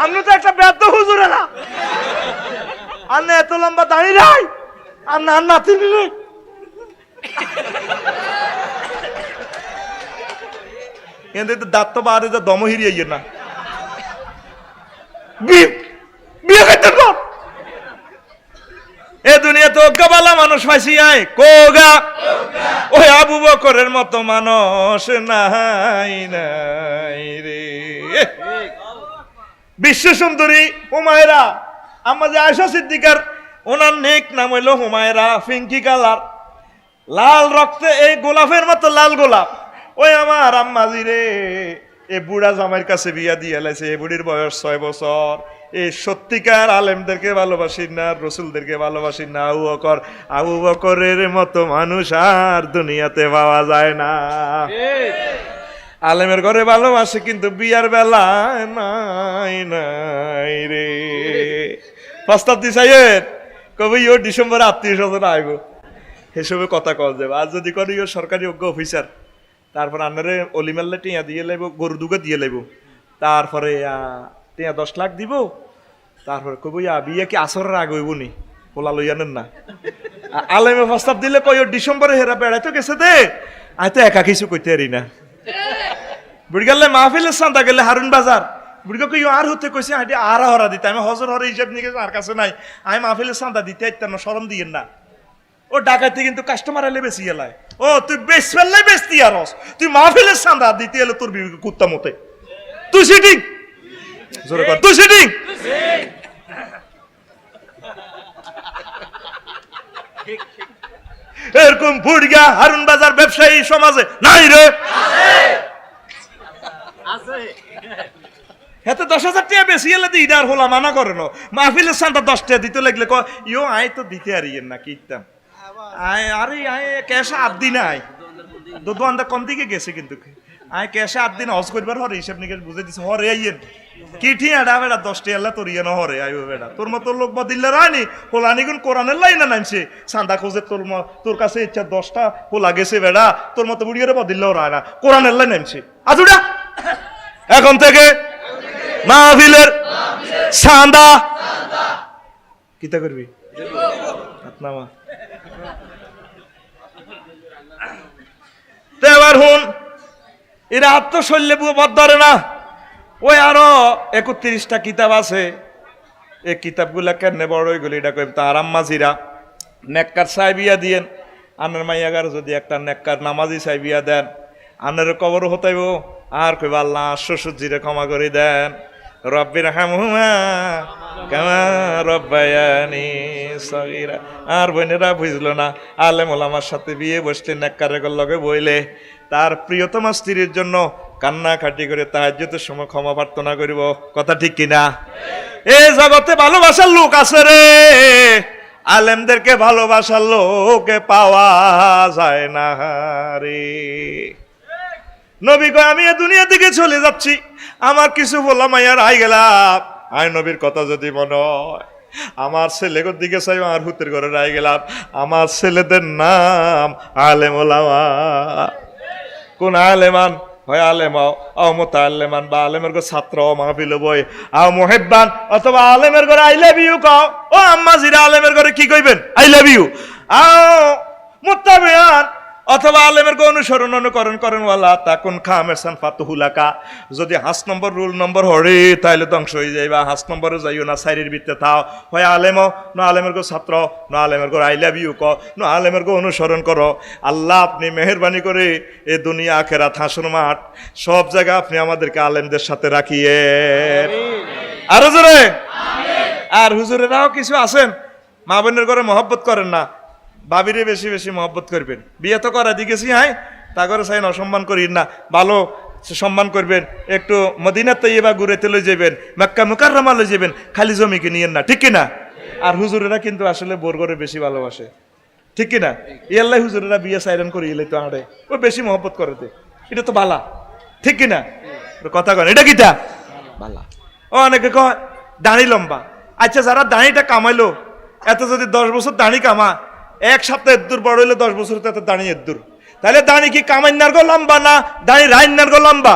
আমি তো একটা ব্যর্থ হুজুরে না আর না এত লম্বা দাঁড়িয়ে নাই আর না নাতিনি রে কিন্তু দাঁত তো বাড়ে যা দম হিরিয়ে না বিয়ে করতে এ দুনিয়া তো অজ্ঞাবালা মানুষ পাইছি আয় কোগা ওই আবু বকরের মতো মানুষ নাই নাই রে বিশ্ব সুন্দরী হুমায়রা আমার যে আয়েশা সিদ্দিকার ওনার নেক নাম হইল হুমায়রা পিঙ্কি কালার লাল রক্তে এই গোলাপের মতো লাল গোলাপ ওই আমার আম্মাজি রে এ বুড়া জামাইয়ের কাছে বিয়া দিয়ে লাইছে এই বুড়ির বয়স 6 বছর এই সত্যিকার আলেমদেরকে ভালোবাসি না রসুলদেরকে ভালোবাসি না আবু বকরের মতো মানুষ আর দুনিয়াতে পাওয়া যায় না আলেমের ঘরে ভালোবাসে কিন্তু বিয়ার বেলা নাই নাই রে প্রস্তাব দিছাইয়ের কবে ডিসেম্বরে 30 আইব এসবে কথা কওয়া যাবে। আর যদি করি সরকারি যোগ্য অফিসার, তারপর আনারে অলিমাল্লা টিয়া দিয়ে লাইব, গরু দুগা দিয়ে লাইব, তারপরে টিয়া 10 লাখ দিব, তারপরে কব বিয়ে কি আসরের আগে হইব নি, পোলা লইয়ানেন না। আলেমে প্রস্তাব দিলে কই ডিসেম্বরে হেরা বেড়াইতে গেছে দে, আই তো একা কিছু কইতে পারি না। বুড়ি গেলে মাহফিলের চান্দা গেলে হারুন বাজার, বুড়ি কই আর হতে কইছে হাঁটি আর হরা দিতে, আমি হজর হরে হিসাব নিয়ে আর কাছে নাই, আমি মাহফিলের চান্দা দিতে আইতাম না, শরম দিয়েন না। ও ডাকাইতে কিন্তু কাস্টমার এলে বেশি এলাই, ও তুই বেশ ফেললে বেশতি আর তুই মাহফিলের চান্দা দিতে এলে তোর বিবি কুত্তা মতে, তুই সিটিং জোরে কর, তুই সিটিং। এরকম বুড়িয়া হারুন বাজার ব্যবসায়ী সমাজে নাই রে, এতে 10,000 টাকা বেশি এলে দিই আর হলা মানা করে না, মাহফিলের চান্দা 10 টাকা দিতে লাগলে ইয়ো আয় তো দিতে আরিয়েন না কিতাম আয়, আরে আয় ক্যাশে 8 দিন আয় দোকানটা কম দিকে গেছে, কিন্তু আয় ক্যাশে 8 দিন হজ করবার হরে হিসাব নিকেশ বুঝে দিছে, হরে আইয়েন কি ঠিক আডা বেড়া 10 টাকা এলা তোর ইয়ে না হরে আইব বেড়া, তোর মতো লোক বদিল্লা রানি হোলানি গুন কোরআনের লাই না নামছে চান্দা খোঁজে, তোর কাছে ইচ্ছা 10টা হোলা গেছে বেড়া, তোর মতো বুড়িয়ারে বদিল্লাও রায় না, কোরআনের লাই নামছে। আজুডা এখন থেকে মাহফিলের চান্দা কিতা করবি নামা। এবার হুন এরা আত্মশল্যে বাদ ধরে না, ওই আরো 31টা কিতাব আছে, এই কিতাবগুলা কেন বড় হয়ে গেল এটা কই তার আম্মাজিরা নেককার সাহেবিয়া দিয়েন, আনের মাইয়াগার যদি একটা নেককার নামাজি সাহেবিয়া দেন, আনের কবর হতাইব আর কইব আল্লাহ শ্বশুরজিরে ক্ষমা করে দেন, রব্বির হামহুমা কামা রব্বায়ানি সগীরা। আর বোনেরা বুঝলো না, আলেম ওলামার সাথে বিয়ে বসলে নেককারের লগে বইলে তার প্রিয়তমা স্ত্রীর জন্য কান্নাকাটি করে তাহাজ্জুদের সময় ক্ষমা প্রার্থনা করিব, কথা ঠিক কিনা? এই জগতে ভালোবাসার লোক আছে রে, আলেমদেরকে ভালোবাসার লোকে পাওয়া যায় না রে। নবী কয় আমি এ দুনিয়া থেকে চলে যাচ্ছি, আমার কিছু বললাম আয়ার আই গেলাম, আয় নবীর কথা যদি মনে হয় আমার ছেলের দিকে চাই, আমার হুতের ঘরে রাই গেলাম, আমার ছেলেদের নাম আলেম ওলামা। কোন আলেমান হয় আলেমাও আও মুতাআল্লিমান, বা আলেমের গো ছাত্র মাহফিল বই আও মুহিব্বান, অথবা আলেমের ঘরে আই লাভ ইউ কও, ও আম্মা জিরা আলেমের ঘরে কি কইবেন আই লাভ ইউ, আও মুত্তাবিআন অথবা আলেমের অনুসরণ অনুকরণ করেন, ওয়ালা তাকুন খামেসান ফাতুহুলাকা, যদি 5 নম্বর রুল নম্বর হরে তাইলে ধ্বংস হয়ে যাইবা, 5 নম্বরে যাইও না, সাইরের ভিতরে থাও, হয় আলেমও ন আলেমের গো ছাত্র, ন আলেমের গো আই লাভ ইউ ক, ন আলেমের গো অনুসরণ করো। আল্লাহ আপনি মেহেরবানি করে এ দুনিয়া আখেরাত হাসর মাঠ সব জায়গায় আপনি আমাদেরকে আলেমদের সাথে রাখিয়ে, আরো জোরে। আর হুজুরেরাও কিছু আছেন মা বোনের ঘরে মহব্বত করেন না, বাবিরে বেশি বেশি মহব্বত করবেন, বিয়ে তো করা দিকেছি, হ্যাঁ তা করে চাই না অসম্মান করিন না, ভালো সম্মান করবেন, একটু মদিনা তৈয়বা ঘুরেতে লই যাবেন, মক্কা মুকাররমা লই যাবেন, খালি জমিকে নিয়েন না, ঠিক কিনা? আর হুজুরেরা কিন্তু আসলে বোর ঘরে বেশি ভালোবাসে, ঠিক কিনা? ইয়াল্লাই হুজুরেরা বিয়ে সাইরেন করি এলে তো আড়ে ও বেশি মহব্বত করতে, এটা তো বালা, ঠিক কিনা? কথা কন এটা কিটা বালা। ও অনেকে কয় দাড়ি লম্বা, আচ্ছা যারা দাড়িটা কামাইলো, এত যদি 10 বছর দাড়ি কামা, 1 সপ্তাহ এদ্দুর বড় হইলে 10 বছর তো দাঁড়ি এদ্দুর, তাহলে দাঁড়ি কি কামাইনার গো লম্বা না দাঁড়ি রাইনার গো লম্বা?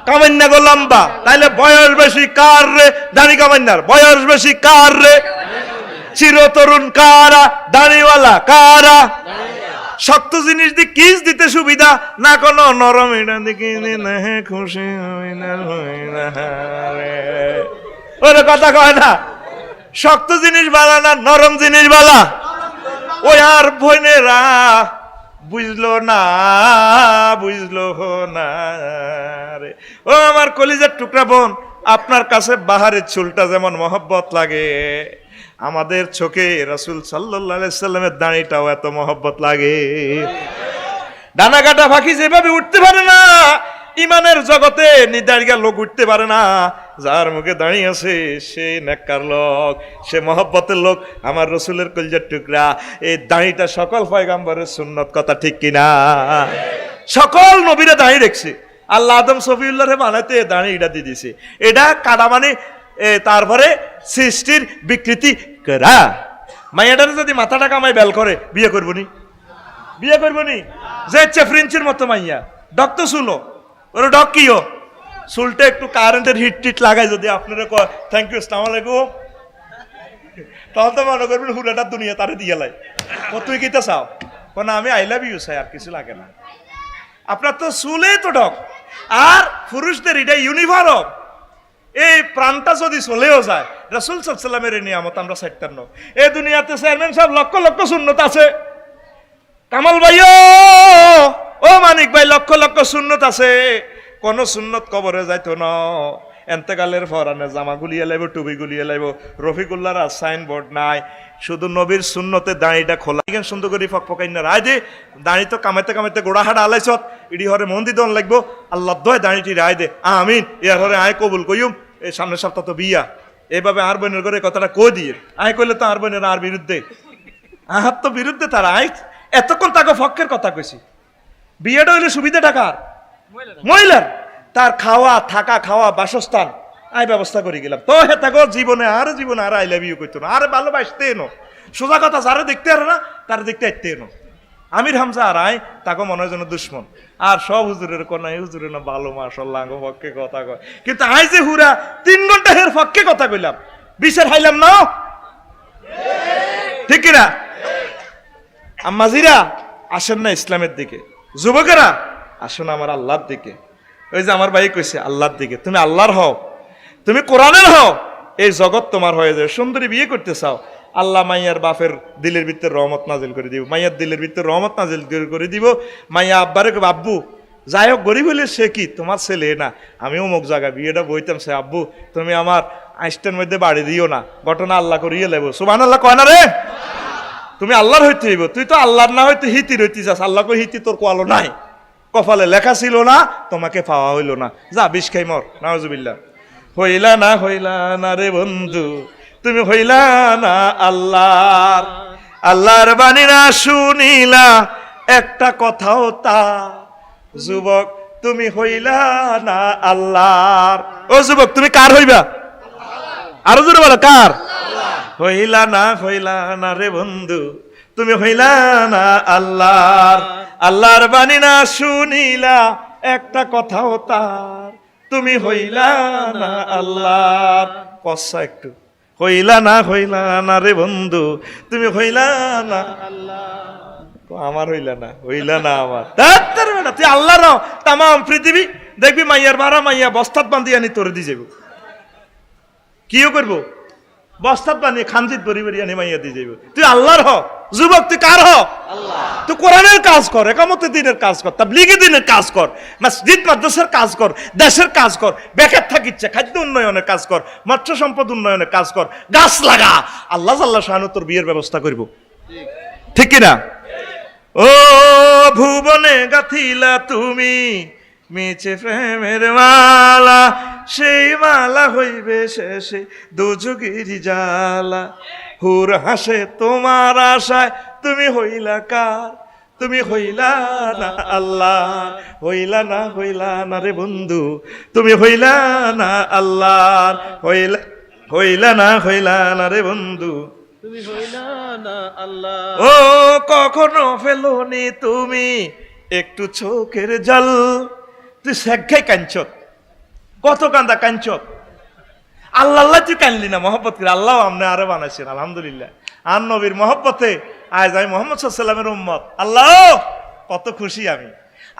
কামাইনা গো লম্বা, তাইলে বয়স বেশি কার রে? দাঁড়ি কামাইনার। বয়স বেশি কার রে? চিরতরুণ কারা? দাঁড়িওয়ালা কারা? শক্ত জিনিস দিয়ে কিস দিতে সুবিধা না, কোনো নরম এটা দিকে খুশি ওরে কথা কয় না, শক্ত জিনিস বালা না নরম জিনিস বালা? ওই আর বোনেরা বুঝলো না, বুঝলো না রে। ও আমার কলিজার টুকরা বোন, আপনার কাছে বাহারের চুলটা যেমন মহব্বত লাগে, আমাদের চোখে রাসূল সাল্লাল্লাহু আলাইহি সাল্লামের দাড়িটাও এত মহব্বত লাগে। ডানা কাটা পাখি যেভাবে উঠতে পারে না, ইমানের জগতে নিদারিয়া লোক উঠতে পারে না, যার মুখে দাঁড়িয়ে আছে সে নেককার লোক, সে মহব্বতের লোক, আমার রসুলের কলিজার টুকরা। এই দাঁড়িটা সকল পয়গম্বরের সুন্নত, কথা ঠিক কিনা? সকল নবীরা দাঁড়িয়ে রেখছে, আল্লাহ আদম সফিউল্লাহরে বানাইতে দাঁড়িয়ে দিয়ে দিছে, এটা কাটা মানে তারপরে সৃষ্টির বিকৃতি করা। মাইয়াটারে যদি মাথাটা কামাই বেল করে বিয়ে করবো নি? বিয়ে করবো নি? যে চেফরিঞ্চির মতো মাইয়া, ডক তো শুলো, ওর ডক কিও চুলটা একটু কারেন্টের হিট টিট লাগাই যদি আপনারা থ্যাংক ইউ আসসালামু আলাইকুম, তাহলে তো মনে করবেন হুরাটা দুনিয়া তারে দিয়ে লাই। ও তুই কিতা চাও? না আমি আই লাভ ইউ চাই, আর কিছু লাগে না। আপনার তো চুলে তো ডক, আর পুরুষদের এটা ইউনিভার্স। এই প্রাণটা যদি চলেও যায়, রাসূল সাল্লাল্লাহু আলাইহি ওয়াসাল্লামের নিয়ামত আমরা ছাড়তাম না। এই দুনিয়াতে চেয়ারম্যান সাহেব লক্ষ লক্ষ সুন্নত আছে, কামাল ভাইও ও মানিক ভাই লক্ষ লক্ষ সুন্নত আছে, কোন সুন্নত কবরে যাইতো না। এন্তেকালের ফরানে জামা গুলিয়ে লাইব, টুপি গুলিয়ে লাইব, রফিকুল্লাহর আর সাইনবোর্ড নাই, শুধু নবীর সুন্নতে দাঁড়িটা খোলা। সুন্দর করে ফক ফকাই না রায় দে, দাঁড়ি তো কামাইতে কামাইতে গোড়া হাড়া আলাইছত, ইডি হরে মন্দি দন লাগবো, আল্লাহ দয় দাঁড়িটি রায় দে আমিন, ইয়ার হরে আয় কবুল কইম। এই সামনের সপ্তাহ তো বিয়া, এইভাবে আর বোনের করে কথাটা কই দিয়ে আয় কইলে তো আর বোনের আর বিরুদ্ধে, আহার তো বিরুদ্ধে তারা। আয় এতক্ষণ তাকে ফকের কথা কইছি, বিয়েটা হইলে সুবিধা টাকার মহিলার, তার খাওয়া থাকা খাওয়া বাসস্থান আয় ব্যবস্থা করে গেলাম। তো হে থাকো জীবনে আর আই লাভ ইউ কইতো না, আরে ভালোবাসতে এনো, সোজা কথা যারা দেখতে আর না তারা দেখতে আইতে এনো। আমির হামজা আর আয় তাকে মনে হয় যেন দুশ্মন, আর সব হুজুরের কোনা হুজুরের না ভালো মাশাআল্লাহ পক্ষে কথা কয়, কিন্তু আই যে হুরা 3 ঘন্টা হের পক্ষে কথা কইলাম, বিচার হাইলাম না, ঠিক কিনা? আম্মাজিরা আসেন না ইসলামের দিকে, যুবকেরা আসেন আমার আল্লাহর দিকে। ওই যে আমার ভাই কইছে আল্লাহর দিকে, তুমি আল্লাহর হও, তুমি কোরআনের হও, এই জগৎ তোমার হয়ে যাবে। সুন্দরী বিয়ে করতে চাও, আল্লাহ মাইয়ার বাপের দিলের ভিতরে রহমত নাজিল করে দিব, মাইয়ার দিলের ভিতরে রহমত নাজিল করে দিব। মাইয়া আব্বারে আব্বু যাই হোক গরিব হলে সে কি তোমার ছেলে না, আমি অমুক জায়গা বিয়েটা বইতাম, সে আব্বু তুমি আমার আইস্টের মধ্যে বাড়ি দিও না, ঘটনা আল্লাহ করিয়ে লেবো। সুবহানাল্লাহ কয় না রে? তুমি আল্লাহর হইতে হইব, তুই তো আল্লাহর না হইতে হিতির হইতে যাস, আল্লাহ কই হিতি তোর কোয়ালো নাই, কপালে লেখা ছিল না, তোমাকে পাওয়া হইল না, যা বিষ খাই মর। নাউজুবিল্লাহ। হইলা না রে বন্ধু, তুমি হইলা না আল্লাহর, আল্লাহর বাণী না শুনিলা একটা কথাও তা, যুবক তুমি হইলা না আল্লাহর। ও যুবক তুমি কার হইবা? আরো জোরে বলো কার? হইলা না রে বন্ধু, তুমি হইলা না আল্লাহর, আল্লাহর বাণী না শুনিলা একটা কথাও তার, তুমি হইলা না আল্লাহর। কসা একটু হইলা না রে বন্ধু, তুমি হইলা না আল্লাহ, আমার হইলা না আমার। তুই আল্লাহ নাও, তাম পৃথিবী দেখবি মাইয়ার ভাড়া মাইয়া বস্তাত বান্ধি আনি তোরে দিয়ে যাবো, কিও করবো বস্তাত বানিয়ে খানজিত বরি বরি আনি মাইয়া দিয়ে যাইব। তুই আল্লাহর হ যুবক, তুই কার হ? আল্লাহ। তুই কোরআনের কাজ কর, একামতের দিনের কাজ কর, তাবলীগের দিনের কাজ কর, মসজিদ মাদ্রাসার কাজ কর, দেশের কাজ কর, বেকার থাকিচ্ছে খাদ্য উন্নয়নের কাজ কর, মৎস্য সম্পদ উন্নয়নের কাজ কর, গাছ লাগা, আল্লাহ শাআনু তোর বিয়ের ব্যবস্থা করব, ঠিক কিনা? ও ভুবনে গাথিলা তুমি মিছে প্রেমের মালা, সেই মালা হইবে শেষে দুযুগের জ্বালা, হুর হাসে তোমার আশায়, তুমি হইলা কার? তুমি হইলা না আল্লাহ, হইলা না রে বন্ধু, তুমি হইলা না আল্লাহ, হইলা না রে বন্ধু, তুমি হইলা না আল্লাহ। ও কখনো ফেলোনি তুমি একটু চোখের জল, তুই শেখাই কাঞ্চত, কত কান্দা কাঞ্চত, আল্লাহ আল্লাহ তুই কানলি না মহব্বত করে। আল্লাহ আপনি আরো বানাইছেন আলহামদুলিল্লাহ, আর নবীর মহব্বতে আজ আমি মোহাম্মদ সাল্লাল্লাহু আলাইহি ওয়াসাল্লামের উম্মত। আল্লাহ কত খুশি আমি,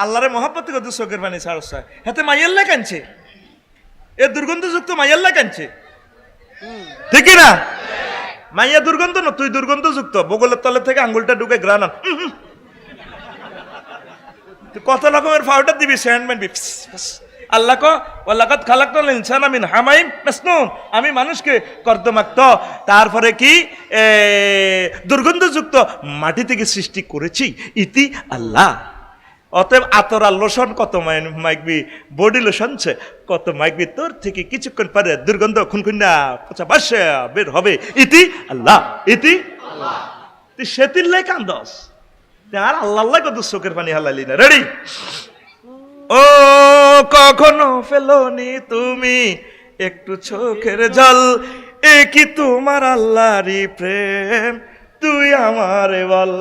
আল্লাহরে মহব্বতে কত চোখের পানি ছাড়ছে, হাতে মাইয়াল্লা কানছে, এ দুর্গন্ধযুক্ত মাইয়াল্লা কানছে, ঠিক না? মাইয়া দুর্গন্ধ না, তুই দুর্গন্ধযুক্ত, বগলের তলে থেকে আঙ্গুলটা ঢুকে গ্রান কত রকমের পাউডার দিবি, স্যান্ডম্যান বি। আল্লাহ কো ওয়ালাকাদ খালাকনাল ইনসানা মিন হামাইম মাসনুন, আমি মানুষকে কর্দমাক্ত, তারপরে কি দুর্গন্ধযুক্ত মাটি থেকে সৃষ্টি করেছি, ইতি আল্লাহ। অতএব আতরা লোশন কত মাইকবি, বডি লোশনছে কত মাইকবি, তোর থেকে কিছুক্ষণ পরে দুর্গন্ধ খুনখুন্না পচা বাসা বের হবে, ইতি আল্লাহ, ইতি আল্লাহ। তুই সেতির লাই কান্দস, আর আল্লাহ কত চোখের পানি হালালি না। রেডি? ও কখনো ফেলোনি তুমি একটু চোখের জল, এ কি তোমার আল্লাহরই প্রেম, তুই আমারে বল